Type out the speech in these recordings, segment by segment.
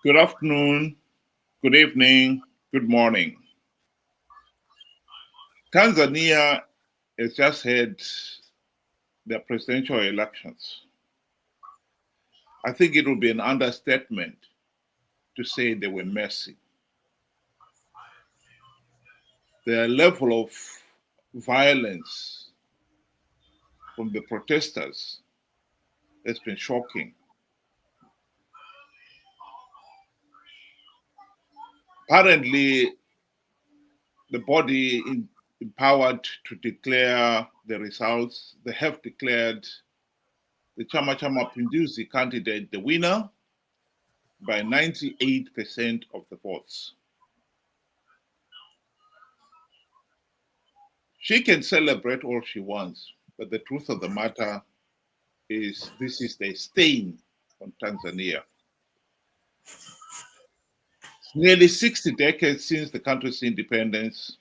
Good afternoon, good evening, good morning. Tanzania has just had their presidential elections. I think it would be an understatement to say they were messy. The level of violence from the protesters has been shocking. Apparently, the body empowered to declare the results, they have declared the Chama Chama Pinduzi candidate the winner by 98% of the votes. She can celebrate all she wants, but the truth of the matter is this is the stain on Tanzania. It's nearly 60 decades since the country's independence,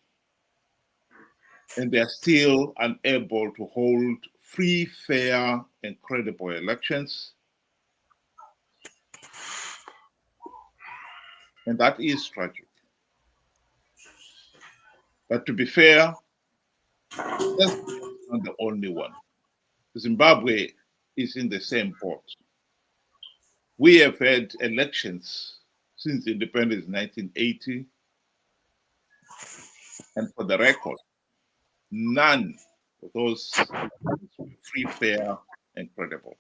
and they are still unable to hold free, fair, and credible elections. And that is tragic. But to be fair, that's not the only one. Zimbabwe is in the same boat. We have had elections since independence in 1980, and for the record, none of those were free, fair, and credible.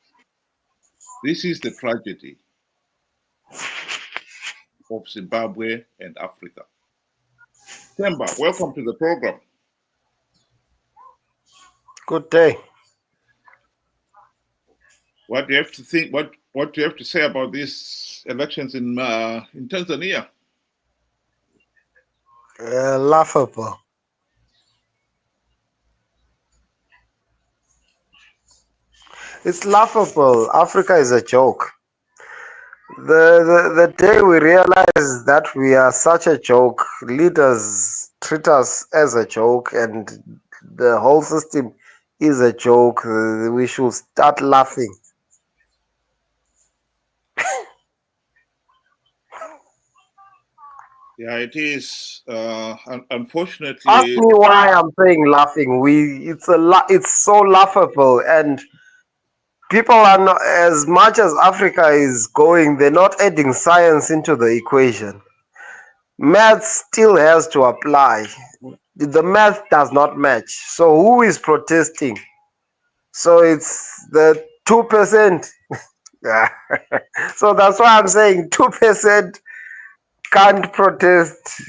This is the tragedy of Zimbabwe and Africa. Temba, welcome to the program. Good day. What do you have to think? What do you have to say about these elections in Tanzania? Laughable. It's laughable. Africa is a joke. The day we realize that we are such a joke, leaders treat us as a joke, and the whole system is a joke, we should start laughing. Yeah, it is. Unfortunately, Ask me why I'm saying laughing. It's so laughable, and people are not, as much as Africa is going, they're not adding science into the equation. Math still has to apply. The math does not match. So who is protesting? So it's the 2%. So that's why I'm saying 2% can't protest.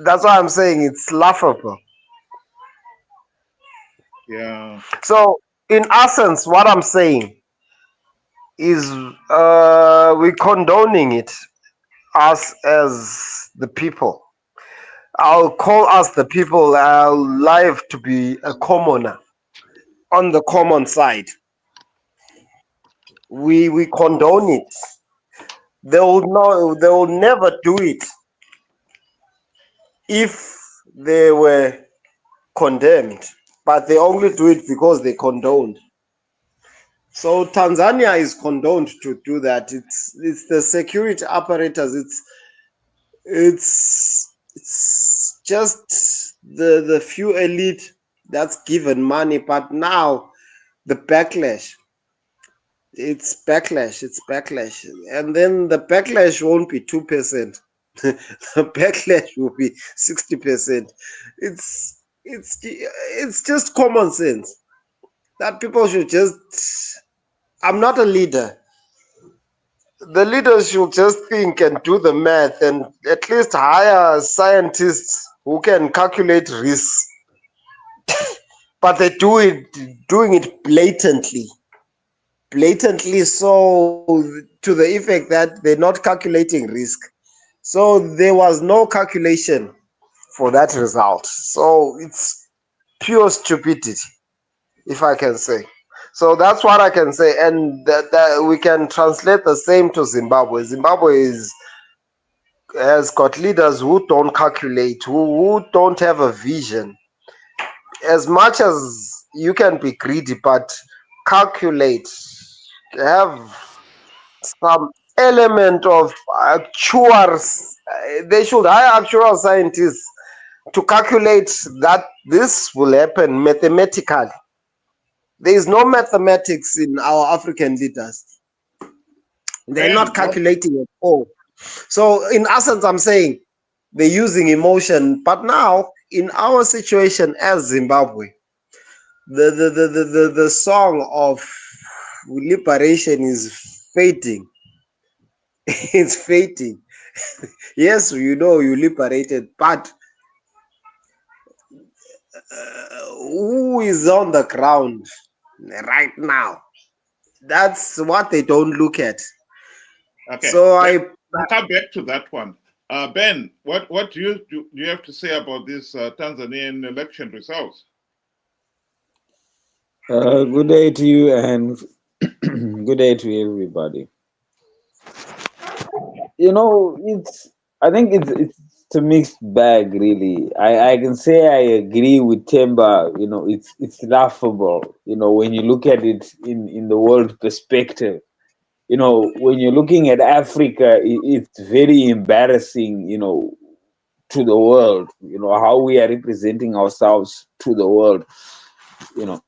That's why I'm saying it's laughable. yeah. So in essence, what I'm saying is we're condoning it, us as the people. I'll call us the people alive to be a commoner on the common side. We condone it. They will never do it if they were condemned, but they only do it because they condoned. So Tanzania is condoned to do that. It's the security apparatus. It's just the few elite that's given money, but now the backlash. It's backlash, and then the backlash won't be 2%. The backlash will be 60%. It's just common sense that people should just. I'm not a leader. The leaders should just think and do the math, and at least hire scientists who can calculate risks. But they doing it blatantly, so to the effect that they're not calculating risk. So there was no calculation for that result. So it's pure stupidity, if I can say. So that's what I can say, and that we can translate the same to Zimbabwe. Zimbabwe has got leaders who don't calculate, who don't have a vision. As much as you can be greedy, but calculate, have element of actuaries. They should hire actual scientists to calculate that this will happen mathematically. There is no mathematics in our African leaders. They're Ben, not calculating at all. So in essence, I'm saying they're using emotion. But now, in our situation as Zimbabwe, the song of liberation is fading. It's fading. Yes, you know you liberated, but who is on the ground right now? That's what they don't look at. okay. So We'll come back to that one. Ben, what do you have to say about this Tanzanian election results? Good day to you and good day to everybody. You know, I think it's a mixed bag, really. I can say I agree with Temba. You know, it's laughable. You know, when you look at it in the world perspective. You know, when you're looking at Africa, it's very embarrassing. You know, to the world. You know how we are representing ourselves to the world. You know.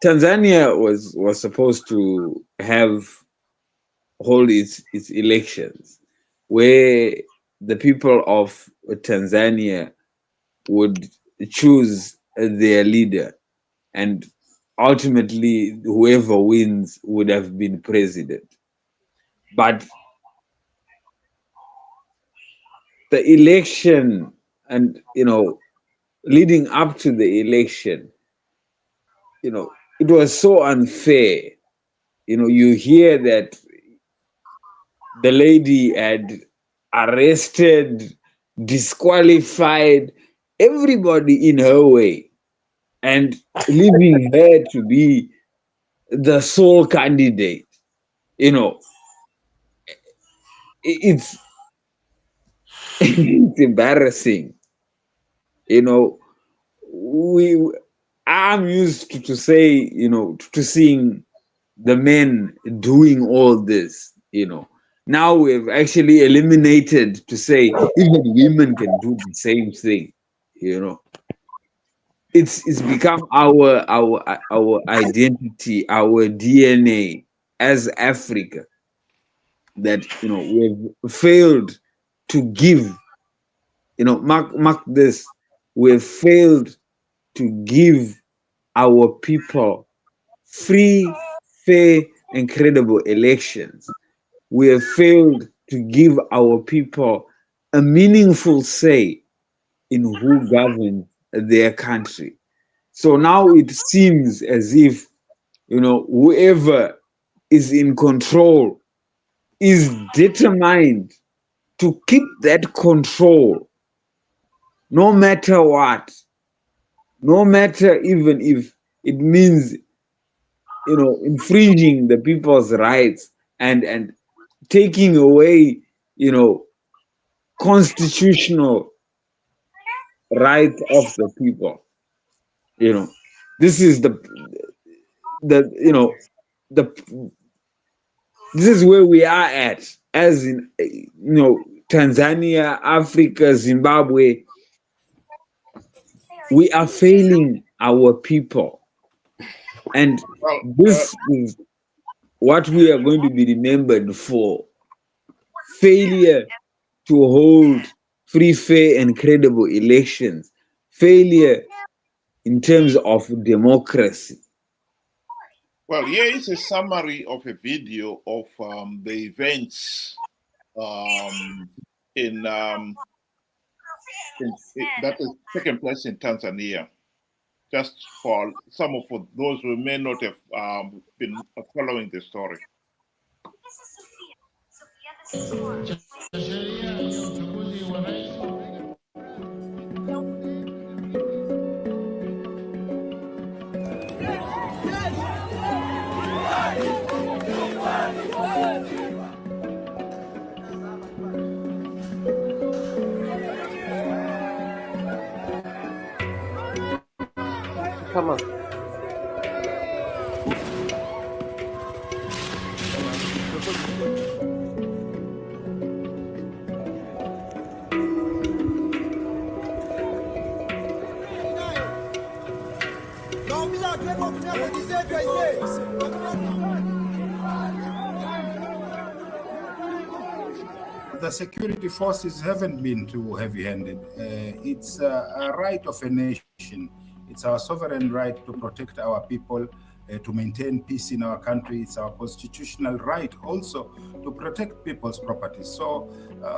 Tanzania was supposed to hold its elections where the people of Tanzania would choose their leader, and ultimately whoever wins would have been president. But the election, and leading up to the election, it was so unfair. You hear that the lady had arrested, disqualified everybody in her way, and leaving her to be the sole candidate. It's it's embarrassing. I'm used to say, to seeing the men doing all this. Now we've actually eliminated to say even women can do the same thing. It's become our identity, our DNA as Africa, that we've failed to give. Mark this: we've failed to give our people free, fair, and credible elections. We have failed to give our people a meaningful say in who governs their country. So now it seems as if, whoever is in control is determined to keep that control no matter what, no matter even if it means, infringing the people's rights and taking away, constitutional rights of the people. This is the this is where we are at, as in Tanzania, Africa, Zimbabwe. We are failing our people, and this is what we are going to be remembered for: failure to hold free, fair, and credible elections, failure in terms of democracy. Well, here is a summary of a video of the events that is taking place in Tanzania. Just for those who may not have been following the story. come on. The security forces haven't been too heavy-handed. It's a right of a nation. It's our sovereign right to protect our people, to maintain peace in our country. It's our constitutional right also to protect people's property. So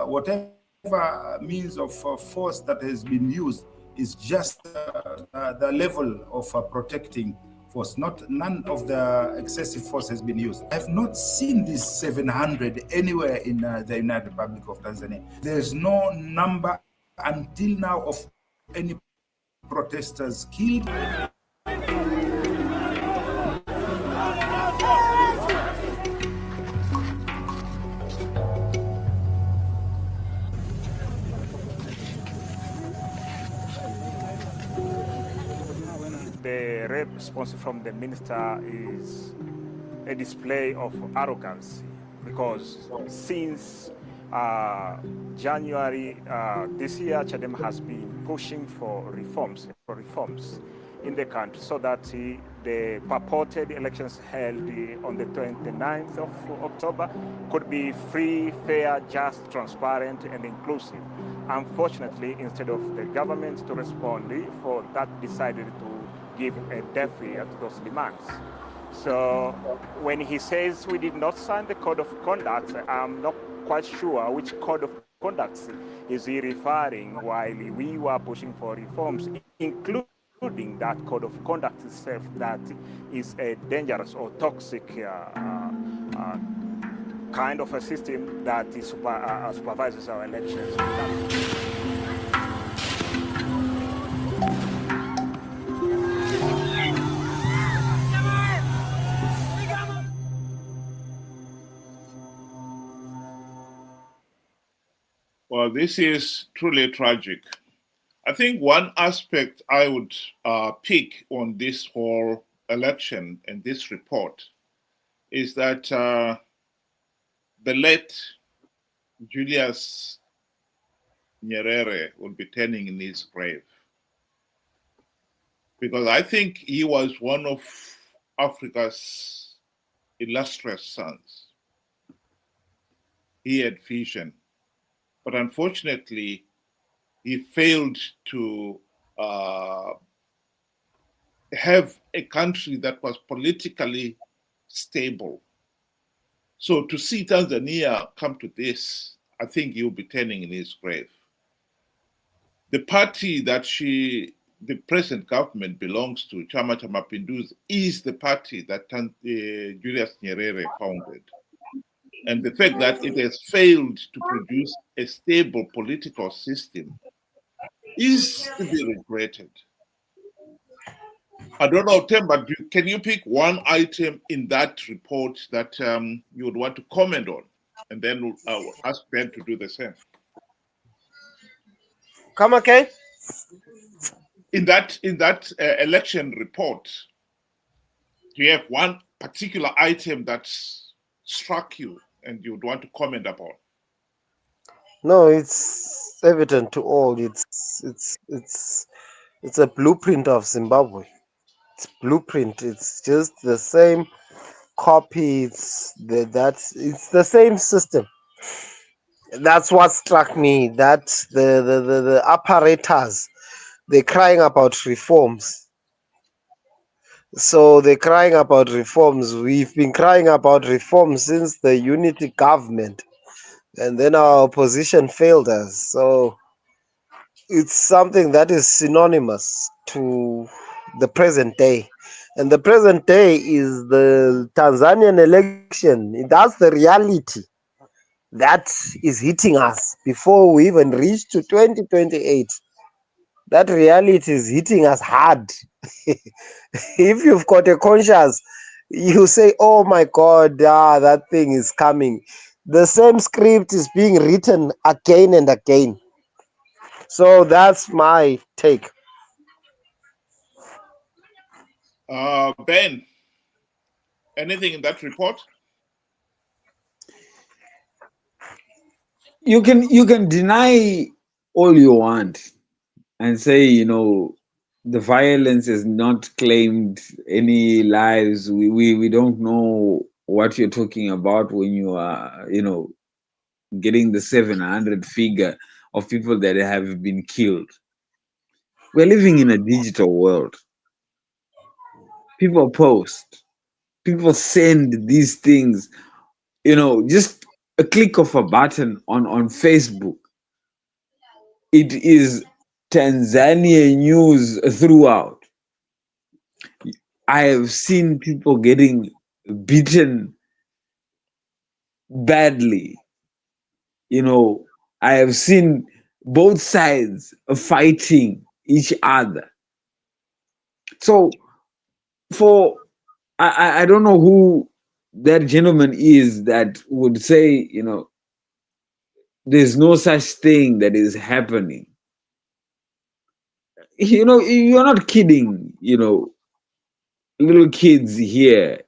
whatever means of force that has been used is just the level of protecting force. None of the excessive force has been used. I have not seen this 700 anywhere in the United Republic of Tanzania. There's no number until now of any protesters killed. The response from the minister is a display of arrogance, because since January this year, Chadema has been pushing for reforms in the country, so that the purported elections held on the 29th of October could be free, fair, just, transparent, and inclusive. Unfortunately, instead of the government to respond for that, decided to give a deaf ear to those demands. So when he says we did not sign the code of conduct, I'm not quite sure which code of conduct is he referring while we were pushing for reforms, including that code of conduct itself that is a dangerous or toxic kind of a system that is supervises our elections. Well, this is truly tragic. I think one aspect I would pick on this whole election and this report is that the late Julius Nyerere will be turning in his grave, because I think he was one of Africa's illustrious sons. He had vision, but unfortunately, he failed to have a country that was politically stable. So to see Tanzania come to this, I think he'll be turning in his grave. The party that the present government belongs to, Chama cha Mapinduzi, is the party that Julius Nyerere founded. And the fact that it has failed to produce a stable political system is to be regretted. I don't know, Tim, but can you pick one item in that report that you would want to comment on? And then I'll ask Ben to do the same. Come again? In that election report, do you have one particular item that struck you and you would want to comment upon? No, it's evident to all. It's a blueprint of Zimbabwe. It's blueprint. It's just the same copy. It's the same system. That's what struck me. That the apparatus, they're crying about reforms. So they're crying about reforms. We've been crying about reforms since the unity government, and then our opposition failed us. So it's something that is synonymous to the present day. And the present day is the Tanzanian election. That's the reality that is hitting us before we even reach to 2028. That reality is hitting us hard. If you've got a conscience, you say, oh my God, that thing is coming. The same script is being written again and again. So that's my take. Ben, anything in that report? You can deny all you want and say, the violence has not claimed any lives. We don't know what you're talking about when you are, getting the 700 figure of people that have been killed. We're living in a digital world. People post, people send these things, just a click of a button on Facebook. It is Tanzania news throughout. I have seen people getting beaten badly. I have seen both sides fighting each other. So I don't know who that gentleman is that would say, there's no such thing that is happening. You're not kidding, little kids here.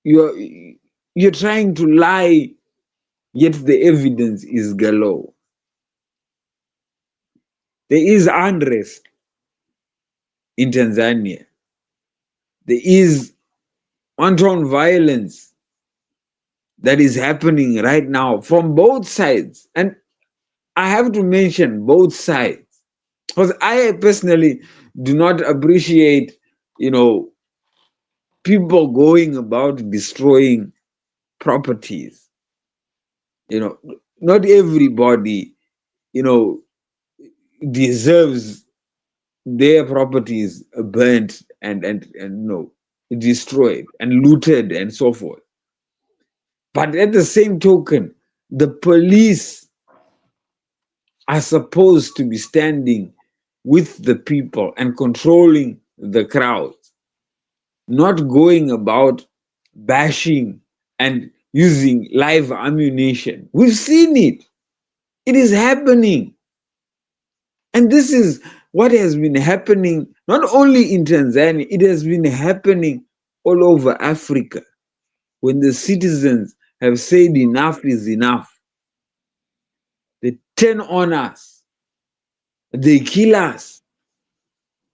You're trying to lie, yet the evidence is galore. There is unrest in Tanzania. There is wanton violence that is happening right now from both sides. And I have to mention both sides because I personally do not appreciate, people going about destroying properties. Not everybody, deserves their properties burnt and destroyed and looted and so forth. But at the same token, the police are supposed to be standing with the people and controlling the crowds, not going about bashing and using live ammunition. We've seen it. It is happening. And this is what has been happening not only in Tanzania, it has been happening all over Africa. When the citizens have said enough is enough, they turn on us, they kill us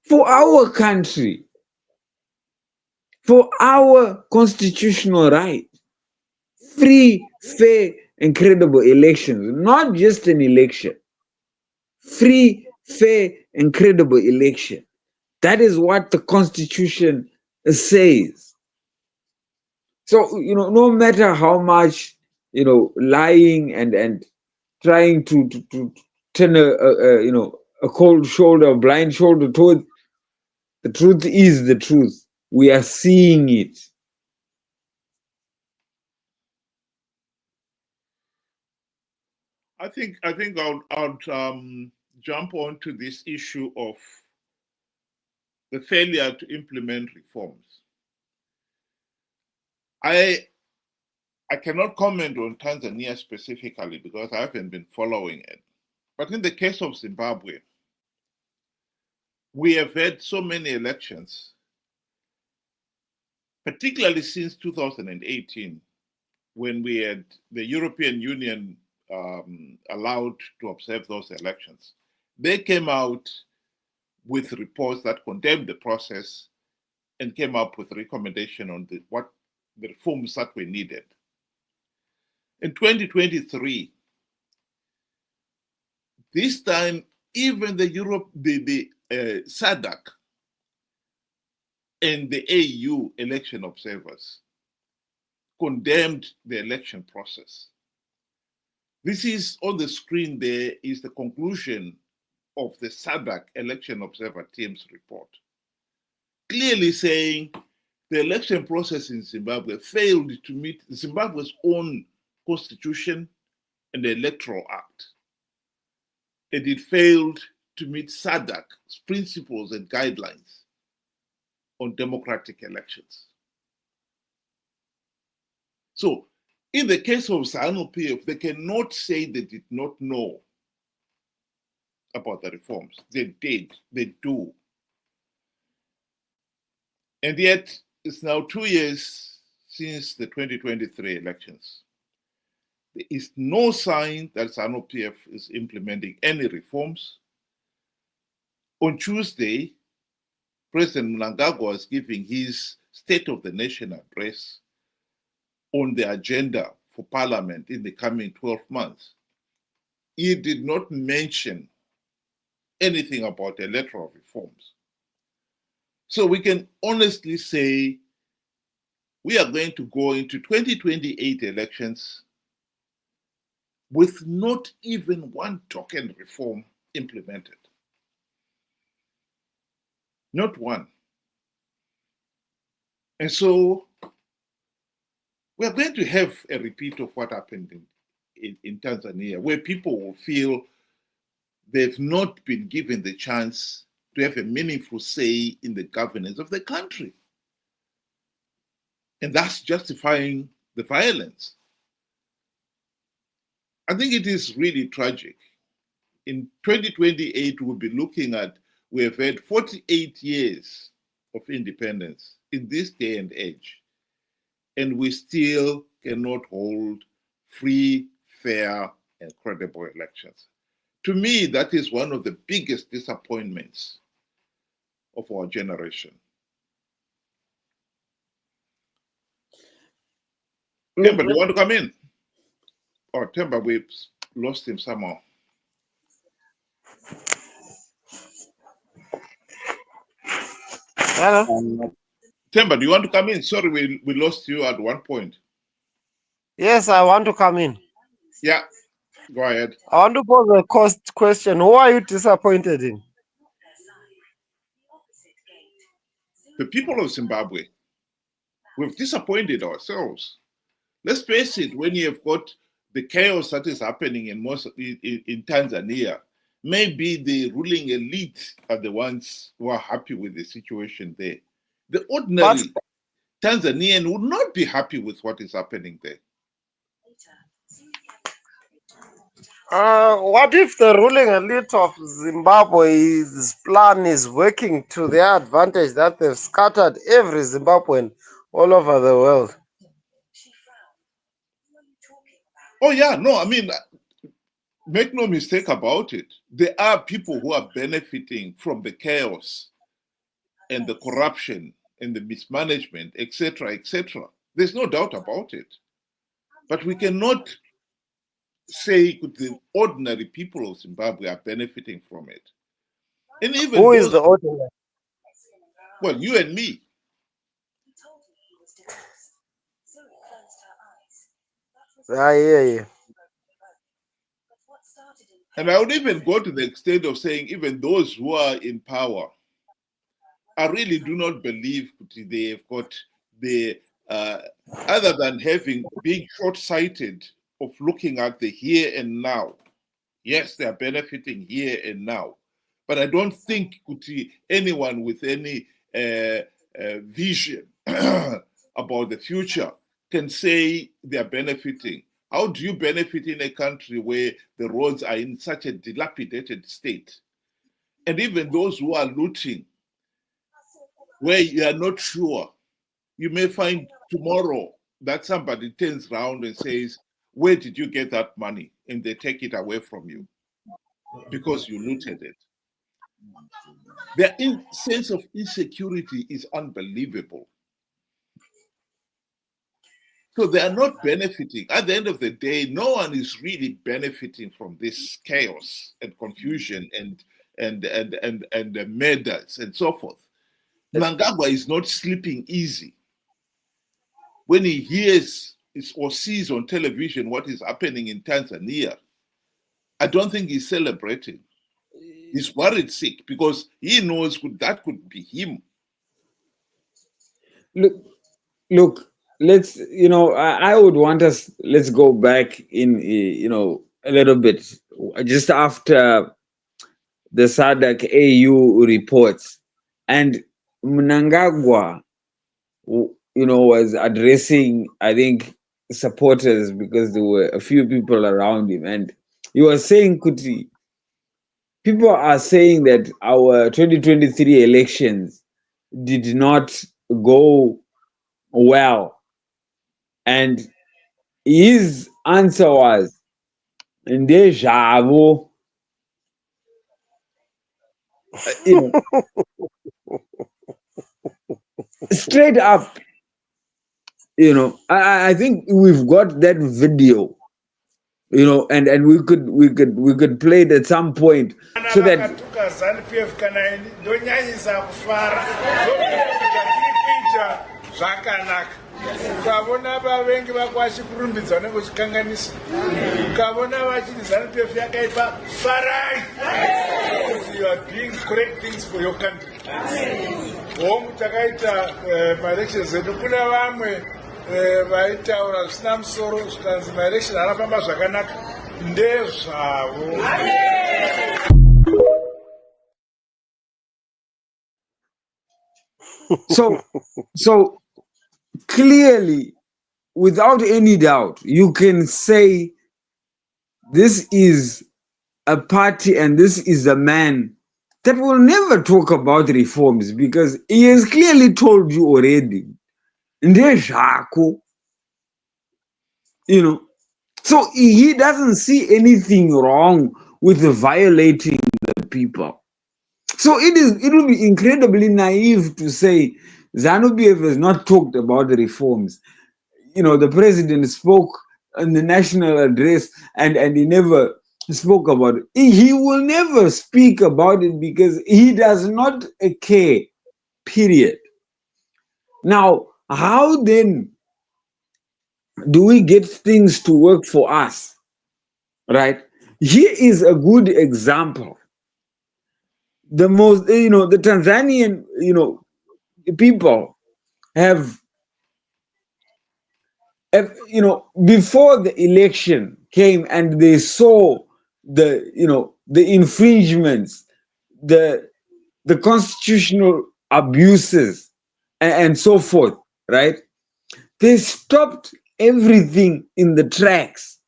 for our country, for our constitutional right. Free, fair, and credible elections, not just an election. Free, fair, and credible election. That is what the Constitution says. So, no matter how much, lying and trying to turn a cold shoulder, a blind shoulder towards the truth is the truth. We are seeing it. I think I'll jump on to this issue of the failure to implement reforms. I cannot comment on Tanzania specifically because I haven't been following it. But in the case of Zimbabwe, we have had so many elections, particularly since 2018, when we had the European Union allowed to observe those elections. They came out with reports that condemned the process and came up with a recommendation on what the reforms that were needed. In 2023, this time, even the SADC and the AU election observers condemned the election process. This is on the screen. There is the conclusion of the SADC election observer team's report, clearly saying the election process in Zimbabwe failed to meet Zimbabwe's own constitution and the Electoral Act. And it failed to meet SADC's principles and guidelines on democratic elections. So, in the case of Zanu PF, they cannot say they did not know about the reforms. They did, they do. And yet, it's now 2 years since the 2023 elections. There is no sign that Zanu PF is implementing any reforms. On Tuesday, President Mnangagwa was giving his State of the Nation address on the agenda for Parliament in the coming 12 months. He did not mention anything about electoral reforms. So we can honestly say we are going to go into 2028 elections with not even one token reform implemented. Not one. And so we are going to have a repeat of what happened in Tanzania, where people will feel they've not been given the chance to have a meaningful say in the governance of the country. And that's justifying the violence. I think it is really tragic. In 2028, we'll be looking at, we have had 48 years of independence in this day and age, and we still cannot hold free, fair, and credible elections. To me, that is one of the biggest disappointments of our generation. Temba, do you want to come in? Oh, Temba, we lost him somehow. Hello? Temba, do you want to come in? Sorry, we lost you at one point. Yes, I want to come in. Yeah, go ahead. I want to pose a question. Who are you disappointed in? The people of Zimbabwe, we've disappointed ourselves. Let's face it, when you have got the chaos that is happening in Tanzania, maybe the ruling elite are the ones who are happy with the situation there. The ordinary Tanzanian would not be happy with what is happening there. What if the ruling elite of Zimbabwe's plan is working to their advantage, that they've scattered every Zimbabwean all over the world? Oh yeah, no, I mean, make no mistake about it. There are people who are benefiting from the chaos and the corruption and the mismanagement, etc., etc. There's no doubt about it. But we cannot say the ordinary people of Zimbabwe are benefiting from it. And even Who is the ordinary? Well, you and me. I hear you. And I would even go to the extent of saying even those who are in power, I really do not believe they've got the, other than being short-sighted of looking at the here and now. Yes, they are benefiting here and now. But I don't think anyone with any vision about the future can say they are benefiting. How do you benefit in a country where the roads are in such a dilapidated state? And even those who are looting, where you are not sure, you may find tomorrow that somebody turns around and says, where did you get that money? And they take it away from you because you looted it. Their sense of insecurity is unbelievable. So they are not benefiting. At the end of the day, no one is really benefiting from this chaos and confusion and the murders and so forth. Mnangagwa is not sleeping easy. When he hears or sees on television what is happening in Tanzania, I don't think he's celebrating. He's worried sick because he knows that could be him. Look, let's, I would want us, let's go back in, a little bit, just after the SADC AU reports, and Mnangagwa, was addressing, I think, supporters, because there were a few people around him, and he was saying, Kuti, people are saying that our 2023 elections did not go well. And his answer was, Ndejavo. You know, straight up. You know, I think we've got that video. You know, and we could play it at some point so that Zanu PF kana ndonyanyisa kufara zvakanaka ukavona vavengi vakwashi kurumbidzwa nekuchikanganisa ukavona vachiti Zanu PF yakaipa farai because you are doing correct things for your country. Hongu takaita maelections edu kuna vamwe vaitaura zvisina musoro zvikanzi maelection anafamba zvakanaka ndezvavo. So clearly, without any doubt, you can say this is a party and this is a man that will never talk about reforms, because he has clearly told you already. Ndezvako. You know, so he doesn't see anything wrong with violating the people. So it will be incredibly naive to say Zanu PF has not talked about the reforms. You know, the president spoke in the national address and he never spoke about it. He will never speak about it because he does not care, period. Now, how then do we get things to work for us? Right? Here is a good example. The most, you know, the Tanzanian, you know, people have, you know, before the election came and they saw the, you know, the infringements, the constitutional abuses and so forth, right? They stopped everything in the tracks.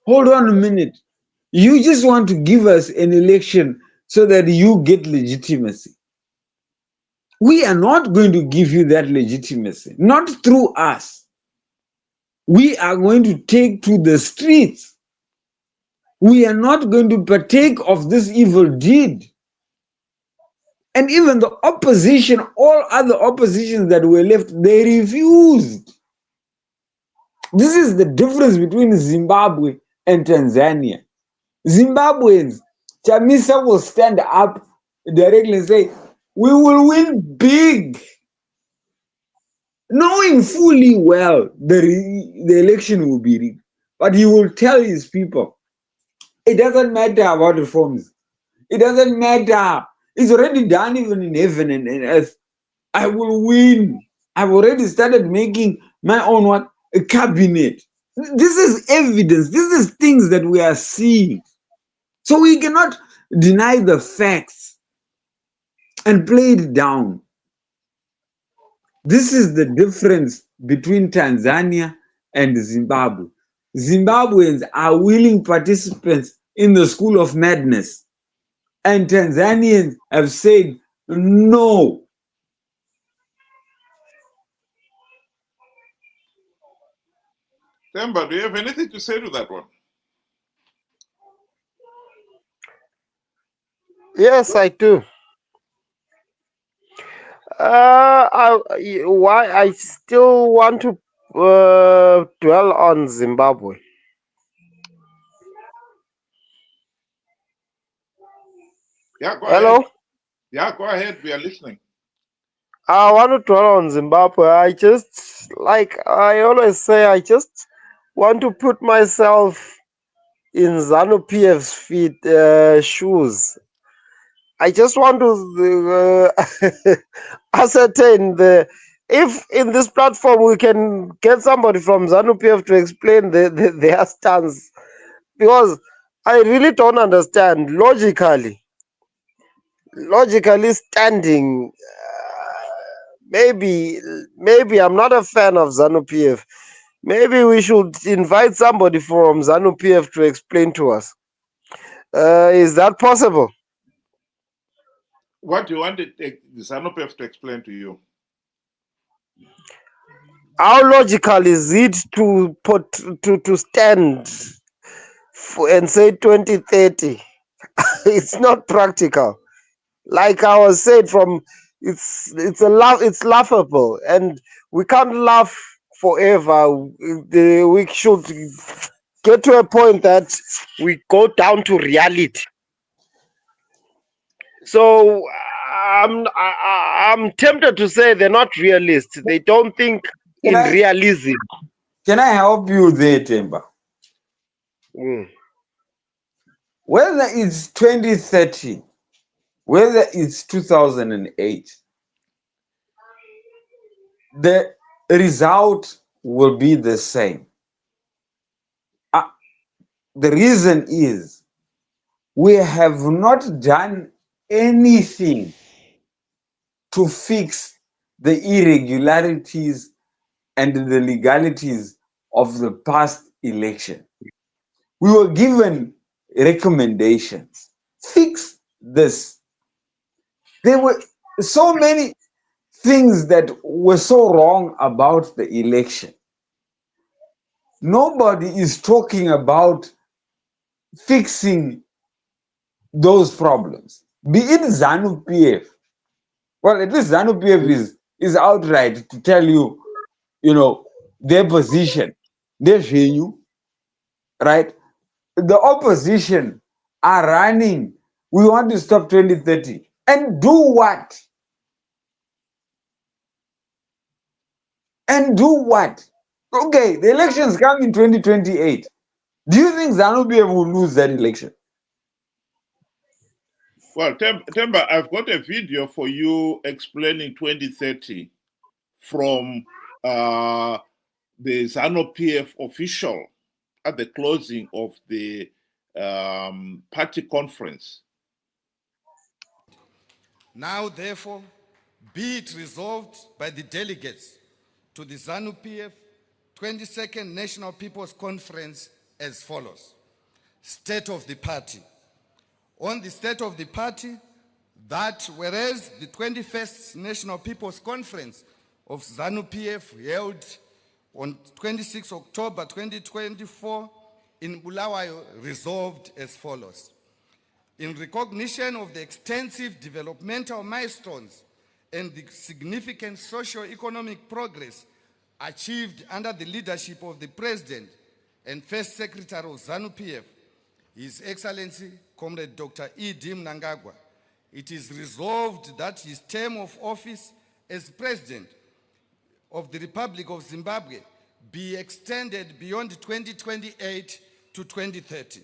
Hold on a minute. You just want to give us an election so that you get legitimacy. We are not going to give you that legitimacy, not through us. We are going to take to the streets. We are not going to partake of this evil deed. And even the opposition, all other oppositions that were left, they refused. This is the difference between Zimbabwe and Tanzania. Zimbabweans, Chamisa will stand up directly and say, we will win big, knowing fully well the election will be rigged. But he will tell his people, it doesn't matter about reforms. It doesn't matter. It's already done even in heaven and earth. I will win. I've already started making my own a cabinet. This is evidence. This is things that we are seeing. So we cannot deny the facts and play it down. This is the difference between Tanzania and Zimbabwe. Zimbabweans are willing participants in the school of madness. And Tanzanians have said no. Temba, do you have anything to say to that one? Yes, I do. Why I still want to dwell on Zimbabwe. Yeah, go Hello? ahead. Yeah, go ahead. We are listening. I want to dwell on Zimbabwe. I just, like I always say, I just want to put myself in Zanu PF's shoes. I just want to ascertain if in this platform we can get somebody from Zanu PF to explain their stance, because I really don't understand logically standing. Maybe I'm not a fan of Zanu PF. Maybe we should invite somebody from Zanu PF to explain to us. Is that possible? What do you want the Zanu PF to explain to you? How logical is it to stand and say 2030 it's not practical. Like I was said, it's laughable, and we can't laugh forever. We should get to a point that we go down to reality. So I'm tempted to say they're not realists. They don't think Can in I realism. can I help you there, Temba? Mm. Whether it's 2030, whether it's 2008, the result will be the same. The reason is we have not done anything to fix the irregularities and the legalities of the past election. We were given recommendations. Fix this. There were so many things that were so wrong about the election. Nobody is talking about fixing those problems. Be it Zanu PF. Well, at least Zanu PF is outright to tell you, their position, their venue, right? The opposition are running. We want to stop 2030. And do what? And do what? Okay, the elections come in 2028. Do you think Zanu PF will lose that election? Well, Temba, I've got a video for you explaining 2030 from the Zanu PF official at the closing of the party conference. Now, therefore, be it resolved by the delegates to the Zanu PF 22nd National People's Conference as follows. State of the party. On the state of the party, that whereas the 21st National People's Conference of Zanu PF held on 26 October 2024 in Bulawayo resolved as follows. In recognition of the extensive developmental milestones and the significant socio-economic progress achieved under the leadership of the President and First Secretary of Zanu PF, His Excellency Comrade Dr. E.D. Mnangagwa, it is resolved that his term of office as President of the Republic of Zimbabwe be extended beyond 2028 to 2030.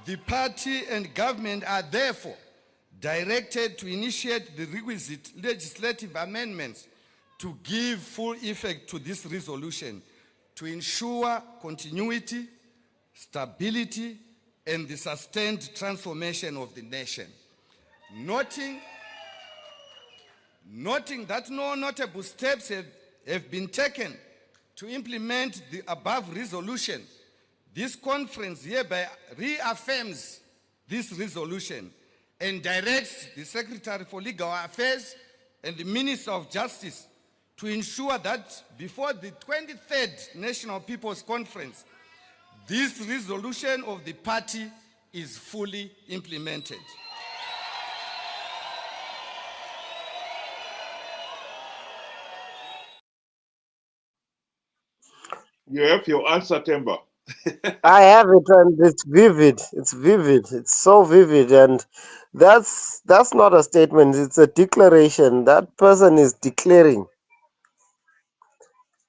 The party and government are therefore directed to initiate the requisite legislative amendments to give full effect to this resolution to ensure continuity, stability, and the sustained transformation of the nation. Noting that no notable steps have been taken to implement the above resolution, this conference hereby reaffirms this resolution and directs the Secretary for Legal Affairs and the Minister of Justice to ensure that before the 23rd National People's Conference, this resolution of the party is fully implemented. You have your answer, Temba. I have it, and it's vivid. It's vivid. It's so vivid, and that's not a statement. It's a declaration. That person is declaring.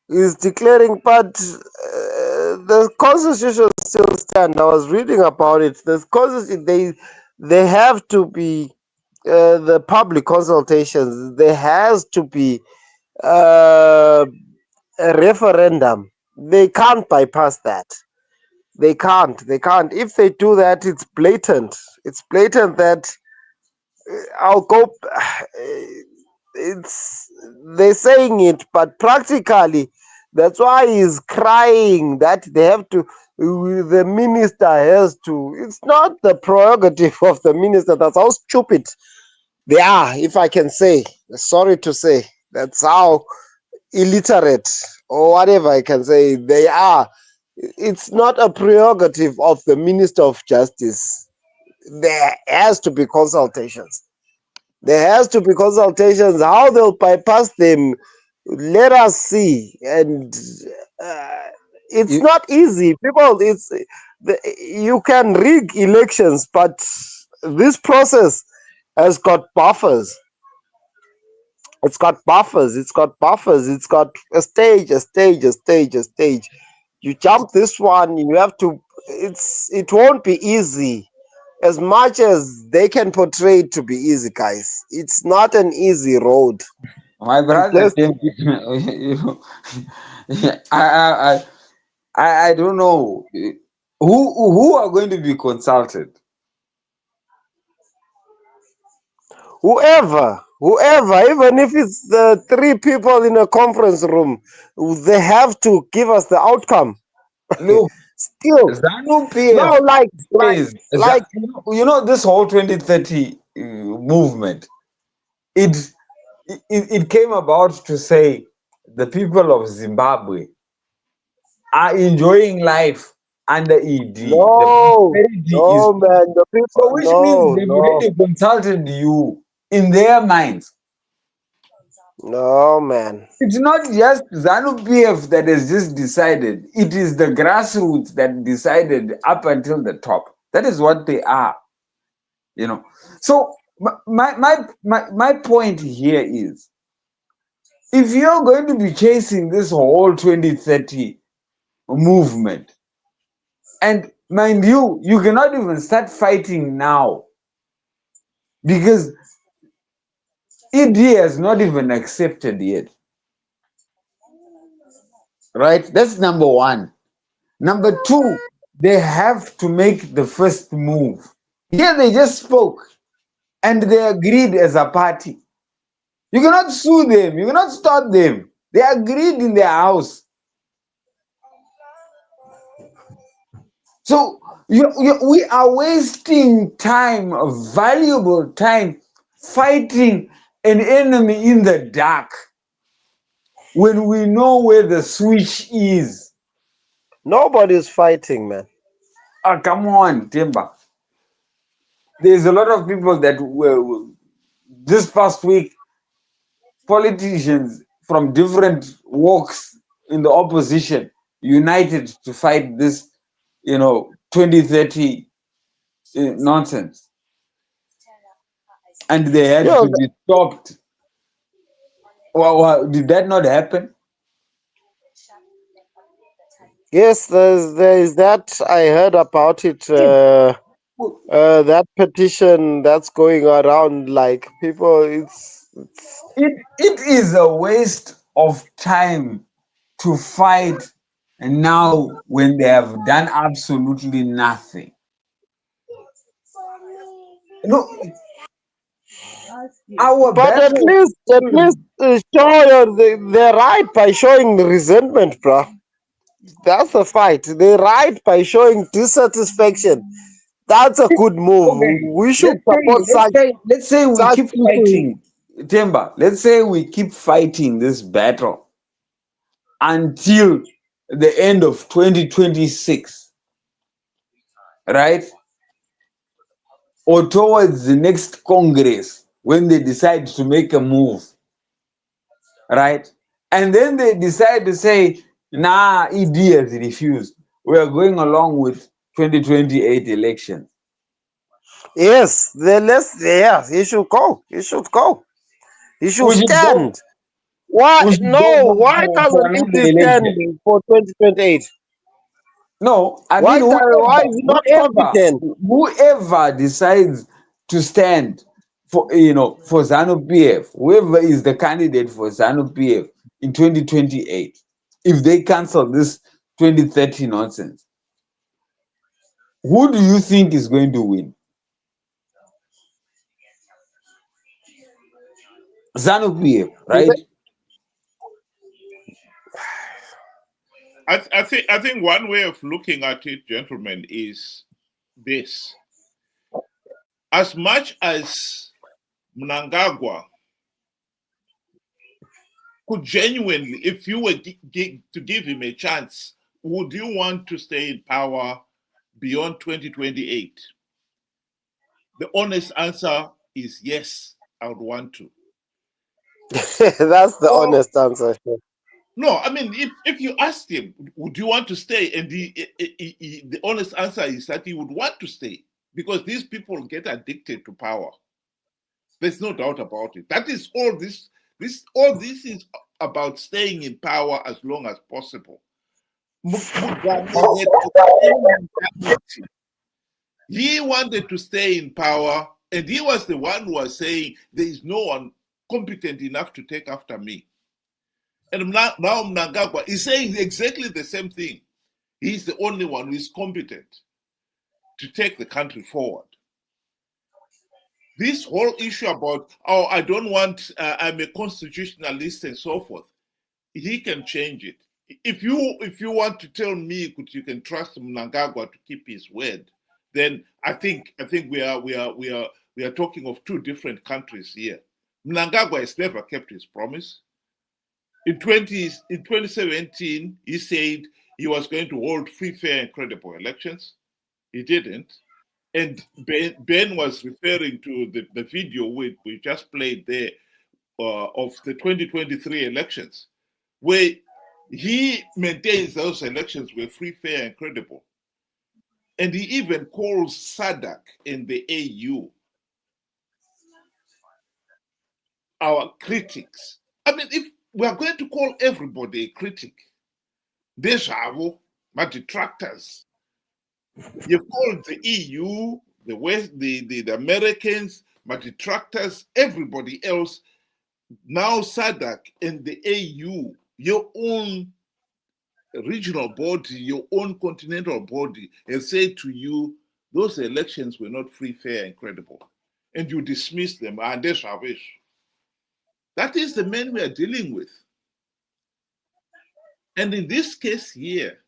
Is declaring, but the constitution still stands. I was reading about it. The constitution, they have to be the public consultations. There has to be a referendum. They can't bypass that. They can't. If they do that, it's blatant. It's blatant that I'll go. They're saying it, but practically, that's why he's crying that they have to. The minister has to. It's not the prerogative of the minister. That's how stupid they are. If I can say, sorry to say, that's how illiterate or whatever I can say they are. it's not a prerogative of the Minister of Justice. There has to be consultations. There has to be consultations. How they'll bypass them, let us see. And it's You- not easy. People, you can rig elections, but this process has got buffers. It's got buffers. It's got buffers. It's got a stage, a stage, a stage, a stage. You jump this one, you have to. It won't be easy as much as they can portray it to be easy, guys. It's not an easy road. My brother came, you know, I, I don't know who are going to be consulted. Whoever, even if it's the three people in a conference room, they have to give us the outcome. Look, Still, Zanu no, PF says, like you know, this whole 2030 movement, it, it came about to say the people of Zimbabwe are enjoying life under ED. The no, prosperity is no, man. The so, people, which means no, they've no, already consulted you in their minds. no, man. It's not just ZANU PF that has just decided. It is the grassroots that decided up until the top. That is what they are, you know. So my point here is, if you're going to be chasing this whole 2030 movement, and mind you, you cannot even start fighting now because ED has not even accepted yet. Right? That's number one. Number two, they have to make the first move. Here they just spoke and they agreed as a party. You cannot sue them, you cannot stop them. They agreed in their house. So we are wasting time, valuable time, fighting an enemy in the dark when we know where the switch is. Nobody's fighting, man. Ah, come on, Timber. There's a lot of people that were this past week, politicians from different walks in the opposition united to fight this, 2030 nonsense. And they had You know, to be stopped. Well, did that not happen? yes, there's that. I heard about it. That petition that's going around, like people, It is a waste of time to fight now when they have done absolutely nothing. No, our but at battle. least show they're right by showing resentment, bro. That's a fight. They're right by showing dissatisfaction. That's a good move. Okay, We should support let's say we such keep people. fighting, Temba. Let's say we keep fighting this battle until the end of 2026, right? Or towards the next Congress when they decide to make a move, right? And then they decide to say, nah, ED has refused. We are going along with 2028 elections. Yes, he should go. He should go. He should We should go, stand. Why? we should go No, why for doesn't another it stand election. for 2028? No, I mean Why is he not competent? whoever decides to stand for for ZANU PF, whoever is the candidate for ZANU PF in 2028, if they cancel this 2030 nonsense, who do you think is going to win? ZANU PF, right? I think one way of looking at it, gentlemen, is this. As much as Mnangagwa could genuinely, if you were to give him a chance would you want to stay in power beyond 2028? The honest answer is yes, I would want to. That's the honest answer. No, I mean, if you asked him, would you want to stay? And the honest answer is that he would want to stay, because these people get addicted to power. There's no doubt about it. That is all this is about, staying in power as long as possible. He wanted to stay in power, and he was the one who was saying, there is no one competent enough to take after me. And now Mnangagwa is saying exactly the same thing. He's the only one who is competent to take the country forward. This whole issue about, oh, I don't want, I'm a constitutionalist and so forth, he can change it. If you want to tell me you can trust Mnangagwa to keep his word, then I think we are talking of two different countries here. Mnangagwa has never kept his promise. In 2017, he said he was going to hold free, fair, and credible elections. He didn't. And Ben was referring to the video we just played there of the 2023 elections, where he maintains those elections were free, fair, and credible. And he even calls SADC and the AU our critics. I mean, if we are going to call everybody a critic, my detractors. You've called the EU, the West, the Americans, my detractors, everybody else. Now SADC and the AU, your own regional body, your own continental body, has said to you, those elections were not free, fair, and credible. And you dismiss them. That is the man we are dealing with. And in this case here,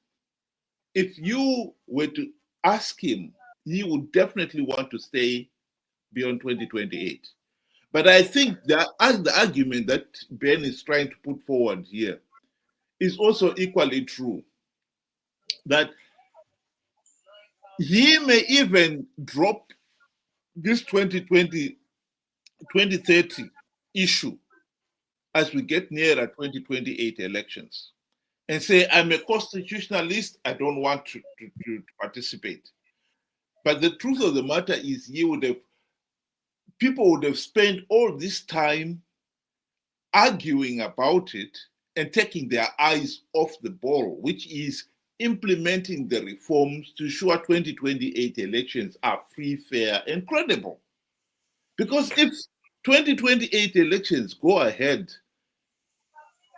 if you were to ask him, he would definitely want to stay beyond 2028. But I think that as the argument that Ben is trying to put forward here is also equally true, that he may even drop this 2030 issue as we get nearer 2028 elections and say, I'm a constitutionalist, I don't want to participate. But the truth of the matter is people would have spent all this time arguing about it and taking their eyes off the ball, which is implementing the reforms to ensure 2028 elections are free, fair, and credible. Because if 2028 elections go ahead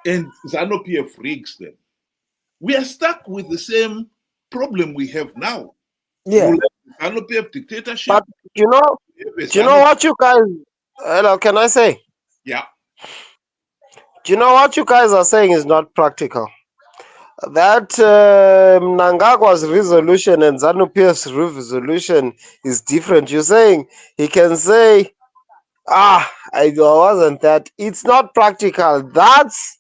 and Zanu PF rigs them, we are stuck with the same problem we have now. Yeah. Zanu PF dictatorship. But you know what you guys, hello, can I say? Yeah. Do you know what you guys are saying is not practical? That Mnangagwa's resolution and Zanu PF's resolution is different. You're saying he can say, I wasn't that. It's not practical. That's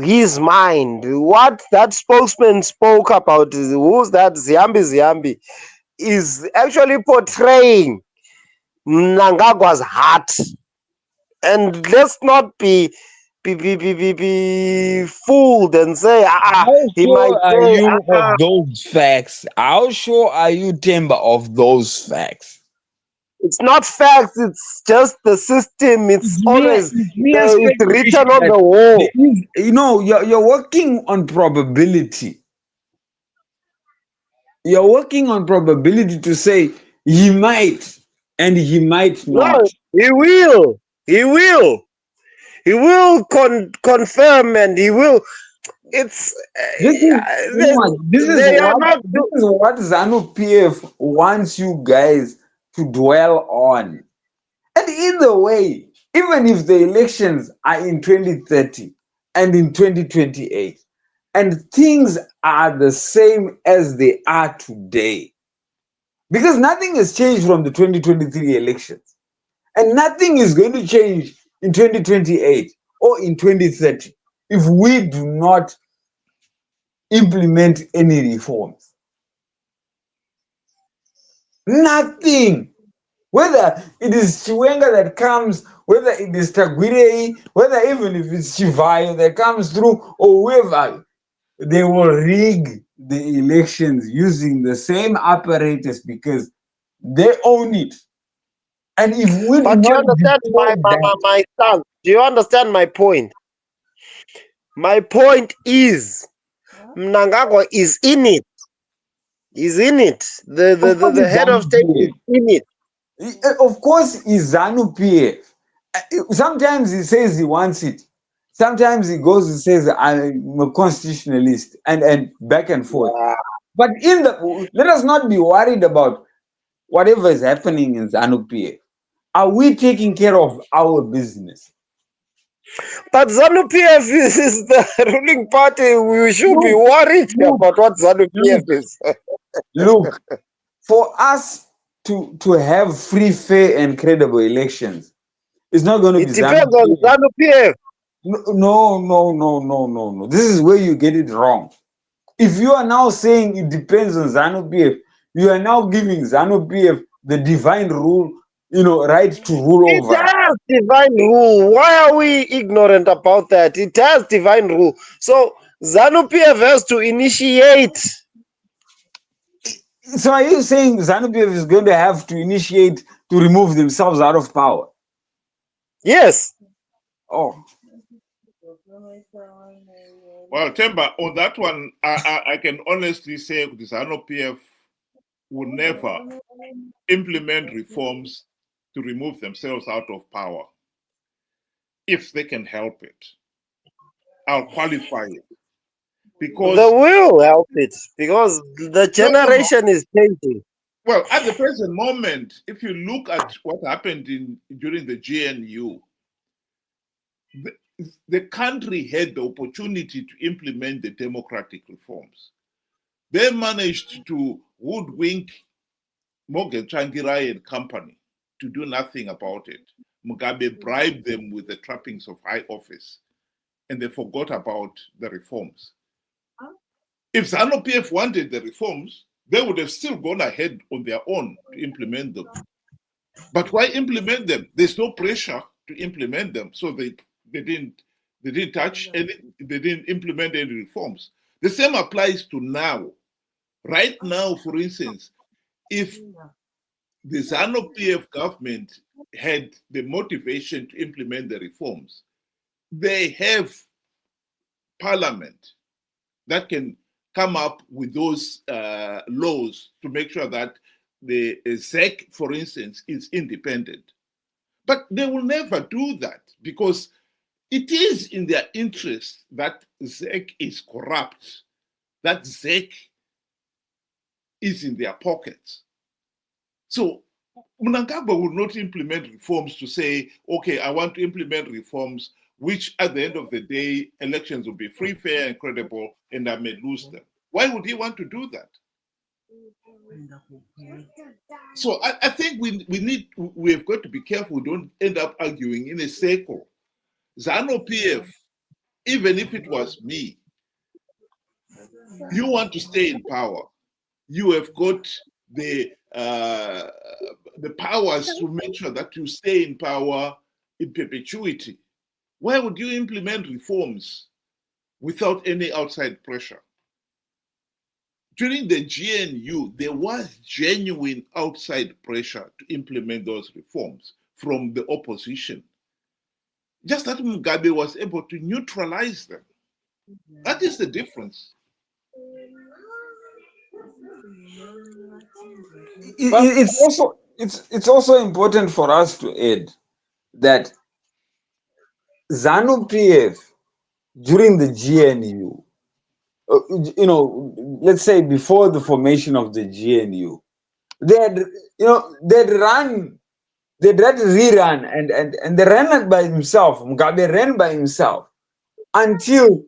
his mind. What that spokesman spoke about, who's that Ziambi, is actually portraying Mnangagwa's heart. And let's not be fooled and say, he might say, you of those facts? How sure are you, Temba, of those facts? It's not facts, it's just the system. It's always it's written on the wall. You know, you're working on probability. You're working on probability to say he might and he might not. No, he will. He will. He will confirm and he will. It's this is what Zanu PF wants you guys to dwell on. And either way, even if the elections are in 2030 and in 2028, and things are the same as they are today, because nothing has changed from the 2023 elections, and nothing is going to change in 2028 or in 2030 if we do not implement any reforms. Nothing. Whether it is Chiwenga that comes, whether it is Tagwirei, whether even if it's Chivayo that comes through, or whoever, they will rig the elections using the same apparatus because they own it. And if we do But you not understand deploy that, my son. Do you understand my point? My point is Mnangagwa is in it. He's in it. of course, The it's head of ZANU state is PF. in it. Of course, it's ZANU PF. Sometimes he says he wants it. Sometimes he goes and says, I'm a constitutionalist, and back and forth. Yeah. But let us not be worried about whatever is happening in ZANU PF. Are we taking care of our business? But Zanu PF is the ruling party. We should be Look, worried about what Zanu PF is. Look, for us to have free, fair, and credible elections, it's not going to It be depends ZANU on PF. Zanu PF. No. This is where you get it wrong. If you are now saying it depends on ZANU PF, you are now giving ZANU PF the divine rule, right to rule It over. has divine rule. Why are we ignorant about that? It has divine rule. So Zanu PF has to initiate. So are you saying ZANU PF is going to have to initiate to remove themselves out of power? Yes. Oh. Well, Temba, on that one, I can honestly say the Zanu PF will never implement reforms to remove themselves out of power if they can help it. I'll qualify it. Because they will help it because the generation is changing. Well, at the present moment, if you look at what happened during the GNU, the country had the opportunity to implement the democratic reforms. They managed to hoodwink Morgan Tsvangirai and company to do nothing about it. Mugabe bribed them with the trappings of high office, and they forgot about the reforms. If ZANU PF wanted the reforms, they would have still gone ahead on their own to implement them. But why implement them? There's no pressure to implement them, so they didn't touch any, they didn't implement any reforms. The same applies to now. Right now, for instance, if the ZANU PF government had the motivation to implement the reforms, they have parliament that can come up with those laws to make sure that the ZEC, for instance, is independent. But they will never do that because it is in their interest that ZEC is corrupt, that ZEC is in their pockets. So Mnangagwa will not implement reforms to say, okay, I want to implement reforms which at the end of the day, elections will be free, fair, and credible, and I may lose them. Why would he want to do that? So I think we have got to be careful we don't end up arguing in a circle. ZANU PF, even if it was me, you want to stay in power. You have got the powers to make sure that you stay in power in perpetuity. Why would you implement reforms without any outside pressure? During the GNU, there was genuine outside pressure to implement those reforms from the opposition. Just that Mugabe was able to neutralize them. That is the difference. It's also important for us to add that ZANU PF during the GNU, let's say before the formation of the GNU, they'd rerun and they ran by himself. Mugabe ran by himself until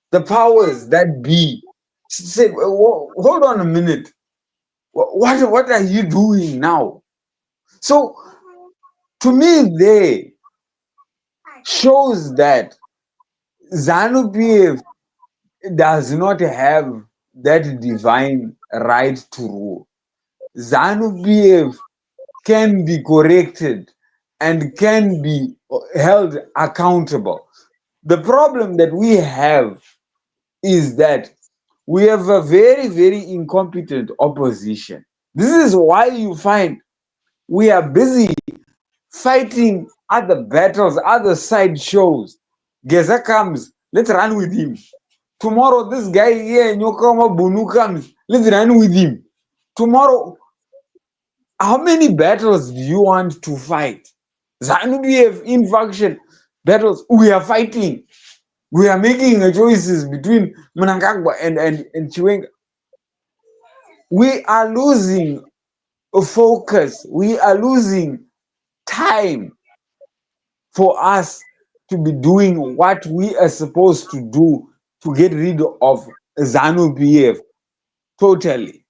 the powers that be said, hold on a minute. What are you doing now? So to me, they shows that ZANU PF does not have that divine right to rule. Zanu PF can be corrected and can be held accountable. The problem that we have is that we have a very, very incompetent opposition. This is why you find we are busy fighting other battles, other side shows. Geza comes, let's run with him. Tomorrow, this guy here, Nyokoma Bunu comes, let's run with him. Tomorrow, how many battles do you want to fight? Zanu PF in faction battles, we are fighting. We are making choices between Mnangagwa and Chiwenga. We are losing focus. We are losing time for us to be doing what we are supposed to do to get rid of Zanu PF totally.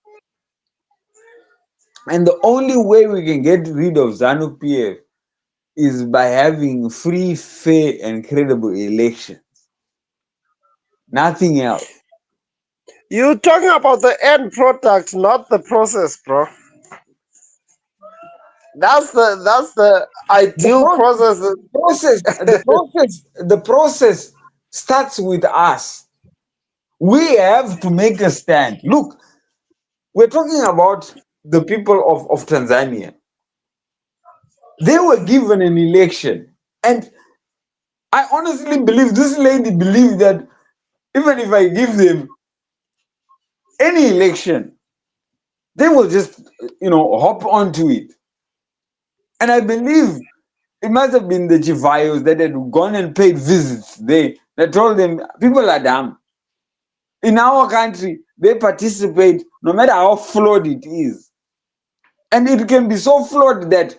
And the only way we can get rid of Zanu PF is by having free, fair, and credible elections. Nothing else. You're talking about the end product, not the process, bro. That's the ideal process. The process starts with us. We have to make a stand. Look, we're talking about the people of Tanzania. They were given an election, and I honestly believe this lady believed that even if I give them any election, they will just, hop onto it. And I believe it must have been the Chivayos that had gone and paid visits there that told them people are dumb. In our country, they participate no matter how flawed it is. And it can be so flawed that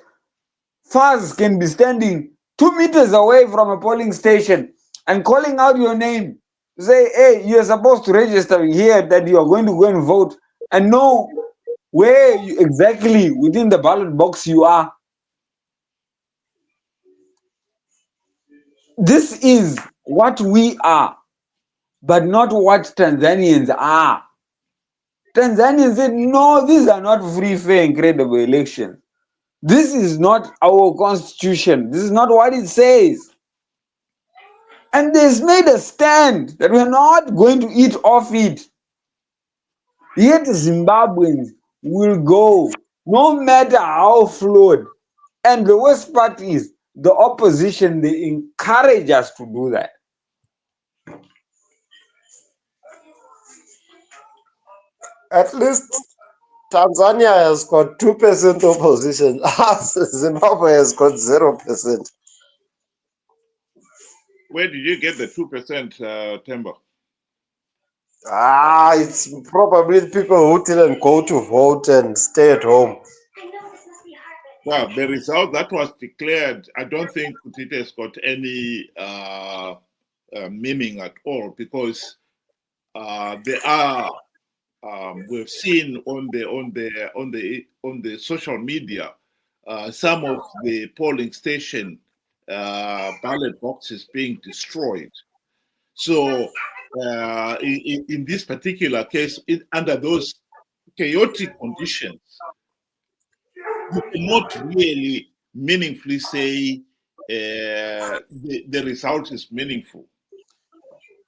FARS can be standing 2 meters away from a polling station and calling out your name. Say, hey, you're supposed to register here that you are going to go and vote and know where exactly within the ballot box you are. This is what we are, but not what Tanzanians are. Tanzanians said, no, these are not free, fair, and credible elections. This is not our constitution. This is not what it says. And they've made a stand that we're not going to eat off it. Yet Zimbabweans will go, no matter how flawed. And the worst part is, the opposition, they encourage us to do that. At least Tanzania has got 2% opposition. Zimbabwe has got 0%. Where did you get the 2%, Temba? It's probably people who didn't go to vote and stay at home. Well, the result that was declared, I don't think it has got any meaning at all, because there are we've seen on the social media some of the polling station ballot boxes being destroyed. So in this particular case, under those chaotic conditions, you cannot really meaningfully say the result is meaningful.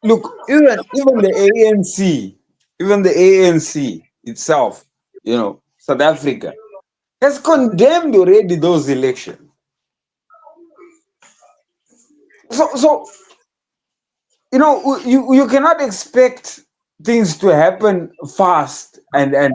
Look, even the ANC itself, South Africa, has condemned already those elections. So you cannot expect things to happen fast and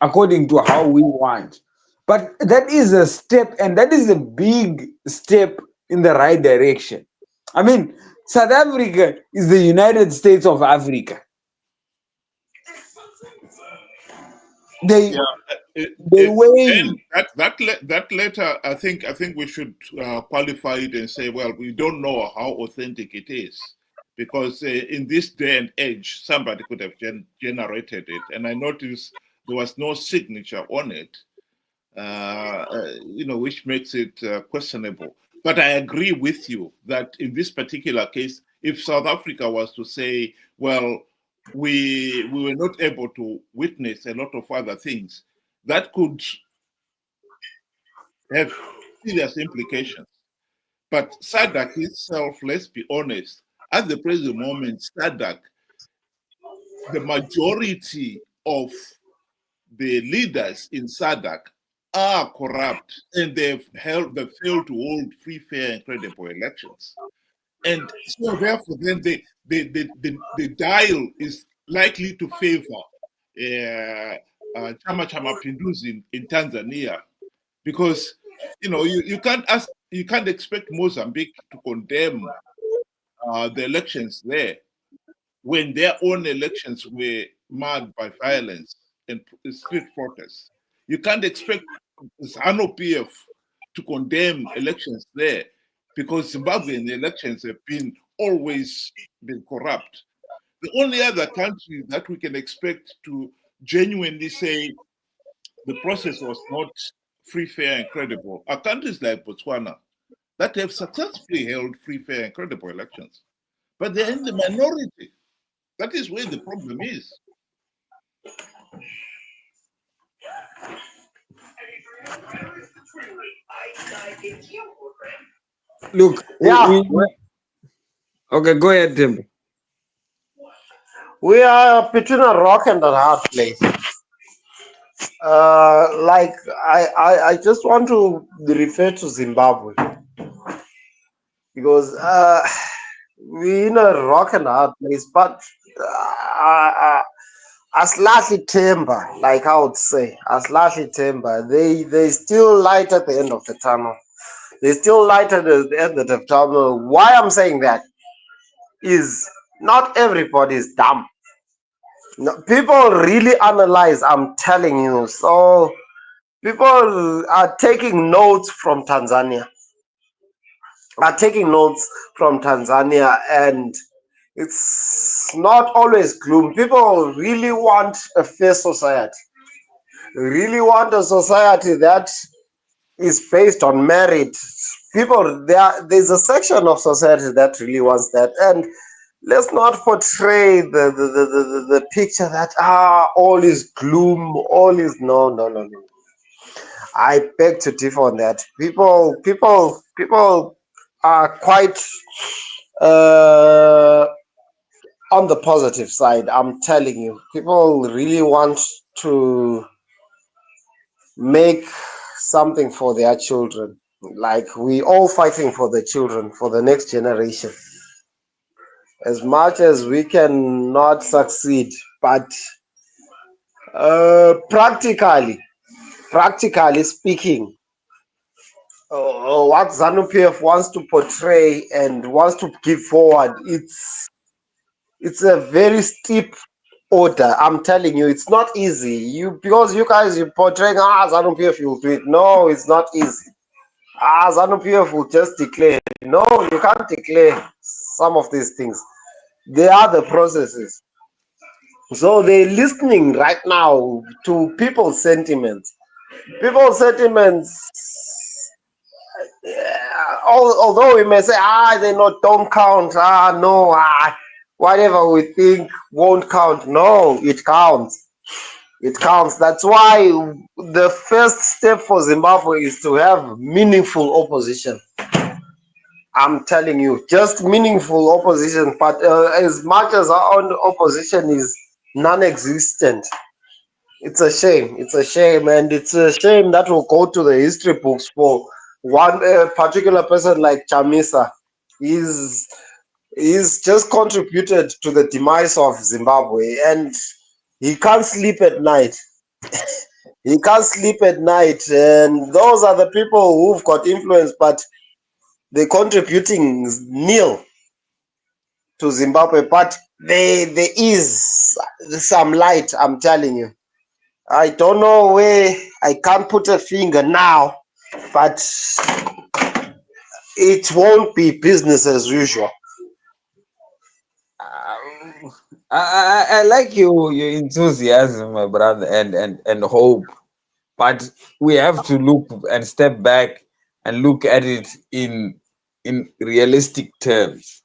according to how we want. But that is a step, and that is a big step in the right direction. I mean, South Africa is the United States of Africa. That letter, I think we should qualify it and say, well, we don't know how authentic it is, because in this day and age, somebody could have generated it, and I noticed there was no signature on it, which makes it questionable. But I agree with you that in this particular case, if South Africa was to say, well, we were not able to witness a lot of other things that could have serious implications. But SADC itself, let's be honest, at the present moment, SADC, the majority of the leaders in SADC are corrupt, and they've failed to hold free, fair, and credible elections. And so therefore, then the dial is likely to favor Chama cha Mapinduzi in Tanzania, because you can't expect Mozambique to condemn the elections there when their own elections were marred by violence and street protests. You can't expect Zanu PF to condemn elections there because Zimbabwean elections have always been corrupt. The only other country that we can expect to genuinely say the process was not free, fair, and credible are countries like Botswana that have successfully held free, fair, and credible elections. But they're in the minority. That is where the problem is. Look, Yeah. Okay, go ahead, Tim. We are between a rock and a hard place. Like I just want to refer to Zimbabwe because we're in a rock and a hard place, but Aslahi Timber, like I would say, Aslahi Timber, they still light at the end of the tunnel. They still light at the end of the tunnel. Why I'm saying that is not everybody is dumb. No, people really analyze, I'm telling you. So people are taking notes from Tanzania. And it's not always gloom. People really want a fair society. Really want a society that is based on merit. People, there's a section of society that really wants that. And let's not portray the picture that all is gloom, all is no. I beg to differ on that. People are quite on the positive side. I'm telling you, people really want to make something for their children. Like we all fighting for the children, for the next generation. As much as we cannot succeed, but practically speaking, what Zanu PF wants to portray and wants to give forward, it's a very steep order. I'm telling you, it's not easy. Because you guys you portraying Zanu PF will do it. No, it's not easy. Zanu PF will just declare. No, you can't declare some of these things. They are the processes. So they're listening right now to people's sentiments. People's sentiments, although we may say, they don't count. No, whatever we think won't count. No, it counts. It counts. That's why the first step for Zimbabwe is to have meaningful opposition. I'm telling you, just meaningful opposition. But as much as our own opposition is non-existent, it's a shame. It's a shame, and it's a shame that will go to the history books for one particular person like Chamisa. He's just contributed to the demise of Zimbabwe, and he can't sleep at night. He can't sleep at night, and those are the people who've got influence, but they're contributing nil to Zimbabwe. But there is some light, I'm telling you. I don't know where, I can't put a finger now, but it won't be business as usual. I like your enthusiasm, my brother, and hope, but we have to look and step back and look at it in realistic terms.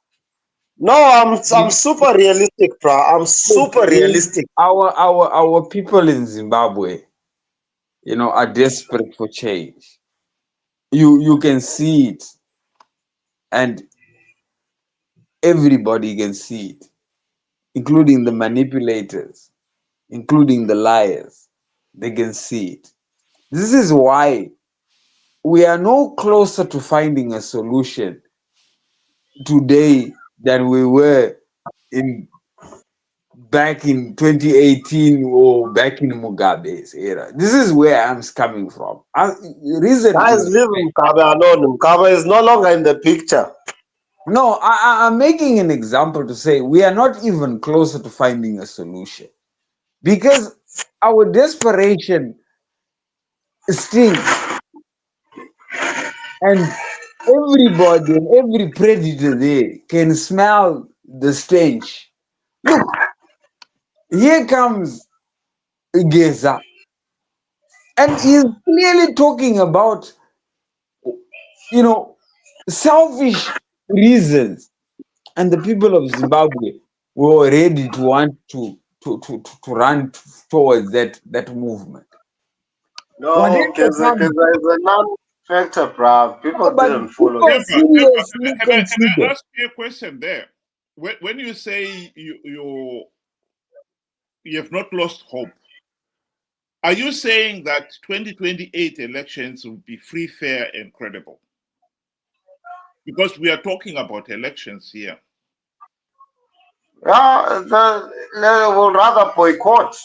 No, I'm super realistic, bro. I'm super realistic. Our people in Zimbabwe, are desperate for change. You can see it, and everybody can see it, including the manipulators, including the liars. They can see it. This is why we are no closer to finding a solution today than we were back in 2018 or back in Mugabe's era. This is where I'm coming from. Reason Guys, is, leave Mugabe alone. Mugabe is no longer in the picture. no, I'm making an example to say we are not even closer to finding a solution because our desperation stinks, and everybody and every predator there can smell the stench. Look, here comes Geza, and he's clearly talking about, selfish reasons, and the people of Zimbabwe were ready to want to run towards that movement. No, Whatever Keza comes, is a non-factor, bro. People but didn't follow people you. seriously Can consider. I ask you a question there? When you say you have not lost hope, are you saying that 2028 elections will be free, fair, and credible? Because we are talking about elections here. Yeah, they will rather boycott.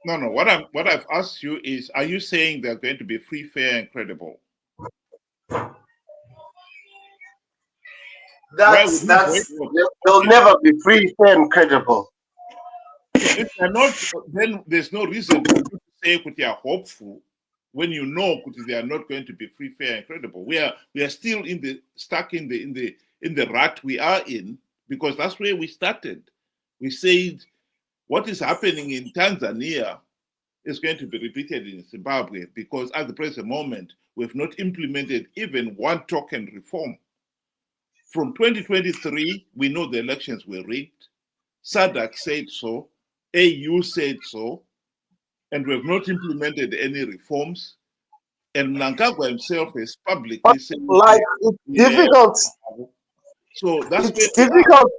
No. What I've asked you is, are you saying they're going to be free, fair, and credible? They'll never be free, fair, and credible. If they're not, then there's no reason for you to say that you are hopeful when you know that they are not going to be free, fair, and credible. We are still stuck in the rut we are in, because that's where we started. We said what is happening in Tanzania is going to be repeated in Zimbabwe, because at the present moment we've not implemented even one token reform. From 2023, we know the elections were rigged. SADC said so. AU said so. And we have not implemented any reforms. And Mnangagwa himself has publicly said, it's difficult. So that's it's difficult.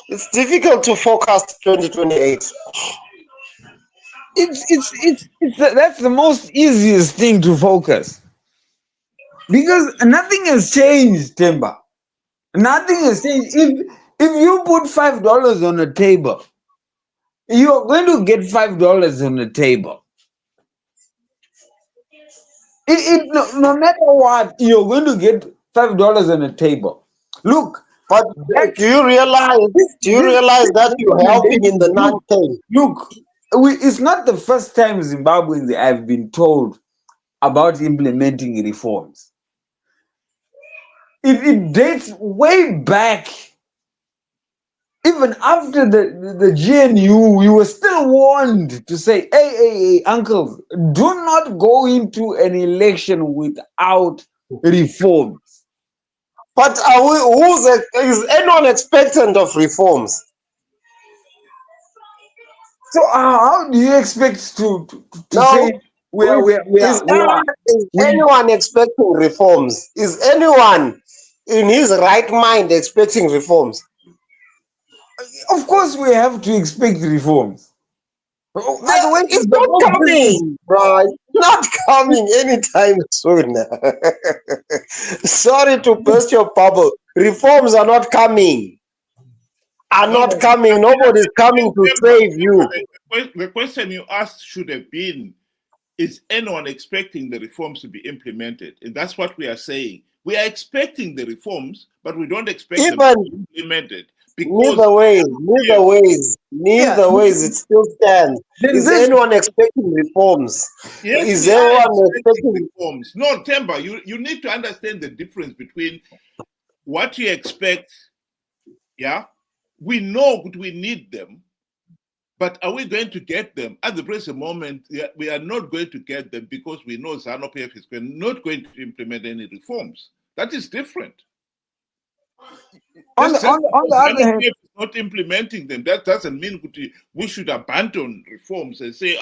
It's difficult to forecast 2028. That's the most easiest thing to focus, because nothing has changed, Temba. Nothing has changed. If you put $5 on a table, you're going to get $5 on the table. No matter what, you're going to get $5 on the table. Look, but do you realize that you're helping in the non-pay? Look, it's not the first time Zimbabweans have been told about implementing reforms. It dates way back. Even after the GNU, we were still warned to say, hey, uncles, do not go into an election without reforms. But is anyone expectant of reforms? So how do you expect to say is anyone expecting reforms? Is anyone in his right mind expecting reforms? Of course, we have to expect reforms. It's not coming, bro. It's not coming anytime soon. Sorry to burst your bubble. Reforms are not coming. Nobody's coming to save you. The question you asked should have been, is anyone expecting the reforms to be implemented? And that's what we are saying. We are expecting the reforms, but we don't expect them to be implemented. Neither ways, it still stands. Is anyone expecting reforms? Yes, is anyone expecting reforms? No, Temba, you need to understand the difference between what you expect. Yeah, we know that we need them, but are we going to get them? At the present moment, we are not going to get them, because we know Zanu PF is not going to implement any reforms. That is different. On the other hand, ZANU-PF is not implementing them. That doesn't mean we should abandon reforms and say,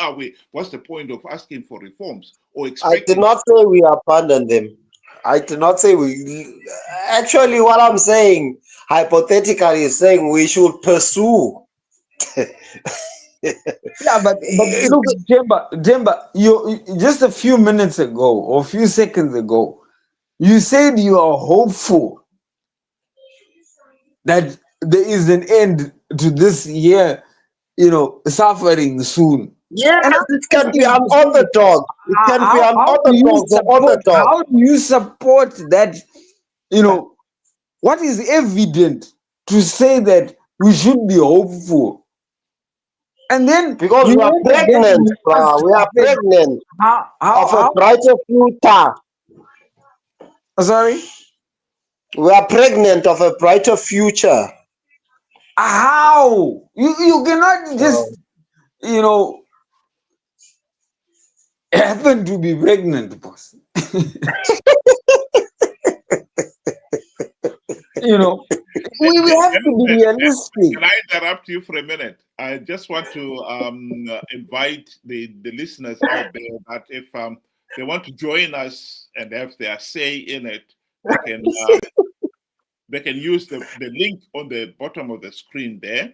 what's the point of asking for reforms or I expecting? did not say we abandon them. I did not say we. Actually, what I'm saying, hypothetically, is saying we should pursue. yeah, but look, Jemba, you just a few minutes ago or a few seconds ago, you said you are hopeful that there is an end to this year, suffering soon. Yes, And I'm it can be asking an you, underdog. It can be an underdog. The underdog. how do you support that? What is evident to say that we should be hopeful? And then Because we are pregnant, we are pregnant of a brighter future. Sorry? We are pregnant of a brighter future. How? You cannot just, happen to be pregnant, boss. We have to be realistic. Can I interrupt you for a minute? I just want to invite the listeners out there that if they want to join us and have their say in it, they can use the link on the bottom of the screen there.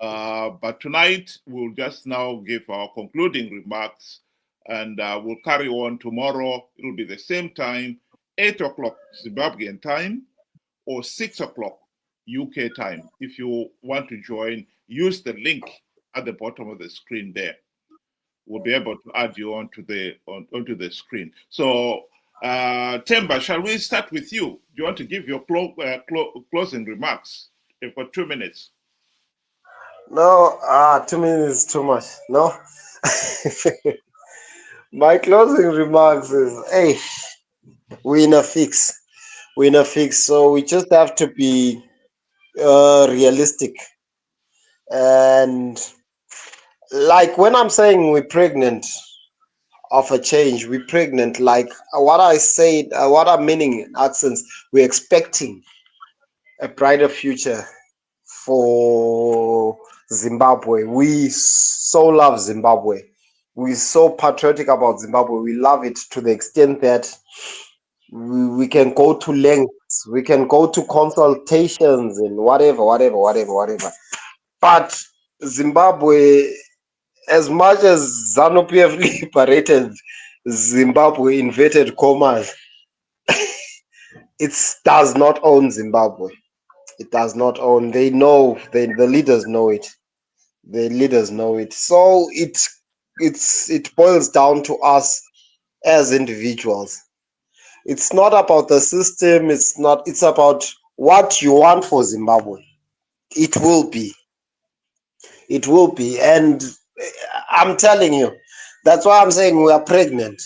But tonight, we'll just now give our concluding remarks, and we'll carry on tomorrow. It'll be the same time, 8 o'clock Zimbabwean time, or 6 o'clock UK time. If you want to join, use the link at the bottom of the screen there. We'll be able to add you onto the screen. So, Themba, shall we start with you? Do you want to give your closing remarks? You've got 2 minutes. No, 2 minutes is too much. No. My closing remarks is, hey, we're in a fix. So we just have to be realistic. And like when I'm saying we're pregnant of a change, we're pregnant, like what I said, what I'm meaning in accents, we're expecting a brighter future for Zimbabwe. We so love Zimbabwe. We're so patriotic about Zimbabwe. We love it to the extent that we can go to lengths, we can go to consultations and whatever. But Zimbabwe, as much as Zanu PF liberated Zimbabwe, inverted commas, it does not own Zimbabwe. It does not own. They know. The leaders know it. The leaders know it. So it boils down to us as individuals. It's not about the system. It's about what you want for Zimbabwe. It will be. And I'm telling you, that's why I'm saying we are pregnant.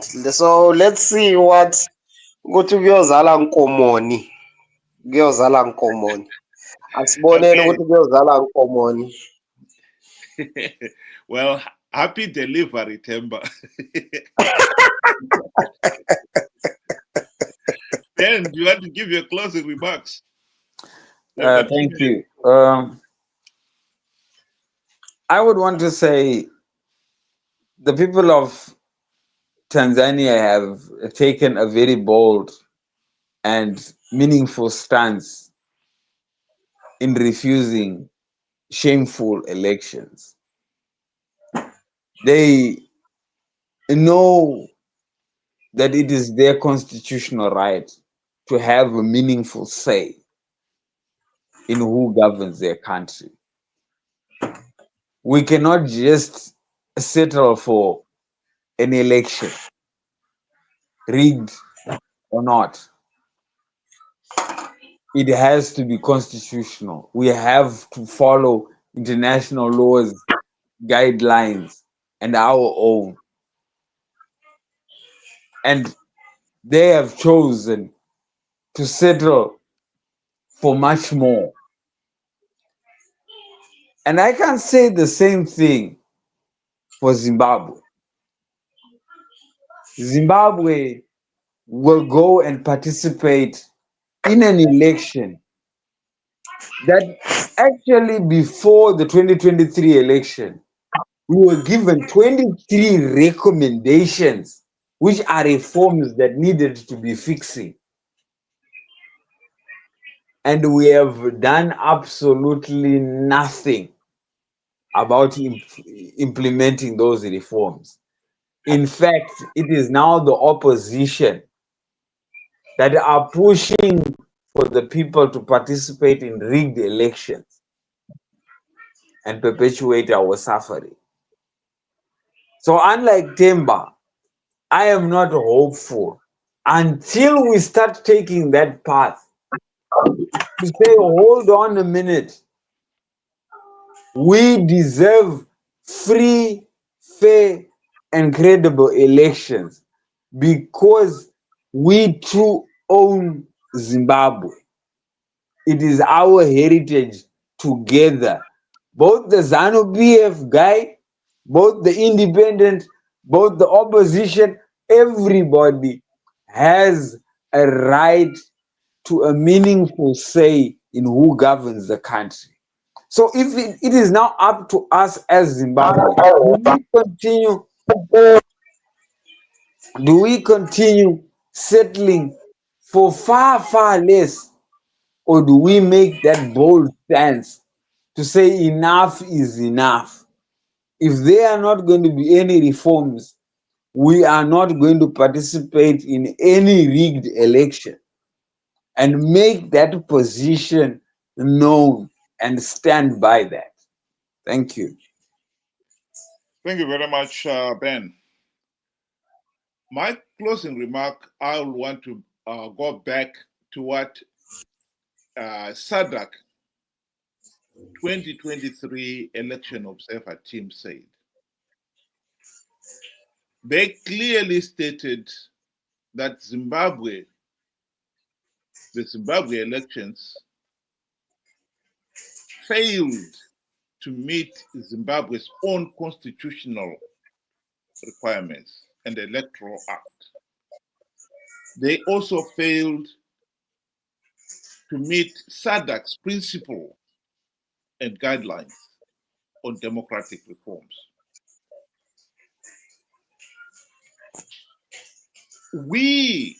So let's see what kuyozala nkomoni. Kuyozala nkomoni. Asiboneni ukuthi kuyozala nkomoni. Well, happy delivery, Themba. Ben, do you want to give your closing remarks? Thank you. I would want to say the people of Tanzania have taken a very bold and meaningful stance in refusing shameful elections. They know that it is their constitutional right to have a meaningful say in who governs their country. We cannot just settle for an election, rigged or not. It has to be constitutional. We have to follow international laws, guidelines, and our own. And they have chosen to settle for much more. And I can say the same thing for Zimbabwe. Zimbabwe will go and participate in an election that actually before the 2023 election, we were given 23 recommendations, which are reforms that needed to be fixing. And we have done absolutely nothing about implementing those reforms. In fact, it is now the opposition that are pushing for the people to participate in rigged elections and perpetuate our suffering. So unlike Temba, I am not hopeful until we start taking that path to say, hold on a minute, we deserve free, fair, and credible elections because we too own Zimbabwe. It is our heritage together. Both the Zanu PF guy, both the independent, both the opposition, everybody has a right to a meaningful say in who governs the country. So if it is now up to us as Zimbabwe, do we continue settling for far, far less, or do we make that bold stance to say enough is enough? If there are not going to be any reforms, we are not going to participate in any rigged election, and make that position known and stand by that. Thank you. Thank you very much, Ben. My closing remark, I will want to go back to what SADC 2023 Election Observer team said. They clearly stated that the Zimbabwe elections failed to meet Zimbabwe's own constitutional requirements and the Electoral Act. They also failed to meet SADC's principle and guidelines on democratic reforms. We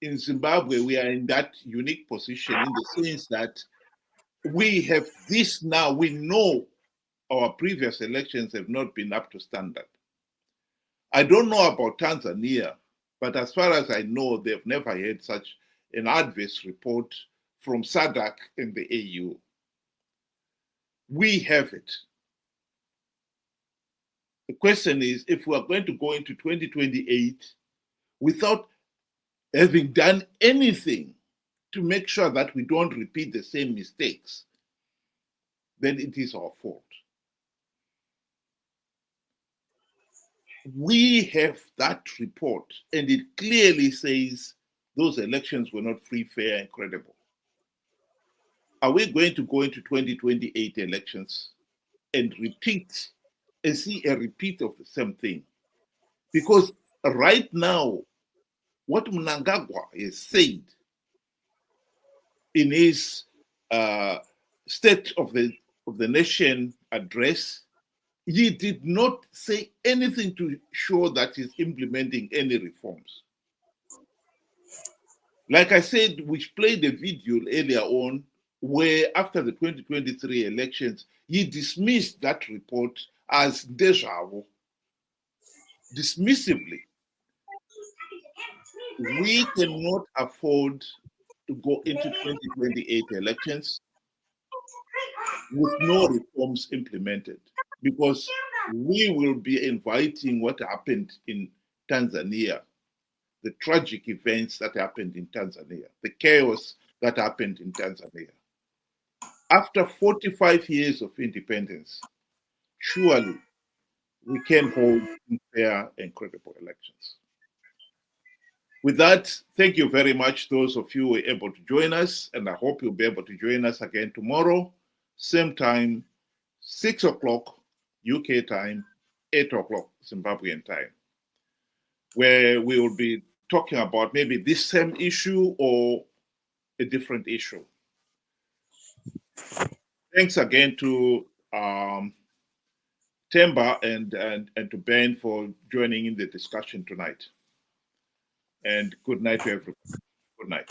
in Zimbabwe, we are in that unique position in the sense that we have this now, we know our previous elections have not been up to standard. I don't know about Tanzania, but as far as I know, they've never had such an adverse report from SADC and the AU. We have it. The question is, if we are going to go into 2028 without having done anything to make sure that we don't repeat the same mistakes, then it is our fault. We have that report, and it clearly says those elections were not free, fair, and credible. Are we going to go into 2028 elections and repeat and see a repeat of the same thing? Because right now, what Mnangagwa has said in his State of the Nation address, he did not say anything to show that he's implementing any reforms. Like I said, we played a video earlier on where after the 2023 elections, he dismissed that report as deja vu, dismissively. We cannot afford to go into 2028 elections with no reforms implemented, because we will be inviting what happened in Tanzania, the tragic events that happened in Tanzania, the chaos that happened in Tanzania. After 45 years of independence, surely we can hold fair and credible elections. With that, thank you very much, those of you who were able to join us, and I hope you'll be able to join us again tomorrow, same time, 6 o'clock UK time, 8 o'clock Zimbabwean time, where we will be talking about maybe this same issue or a different issue. Thanks again to Themba and to Ben for joining in the discussion tonight. And good night to everyone. Good night.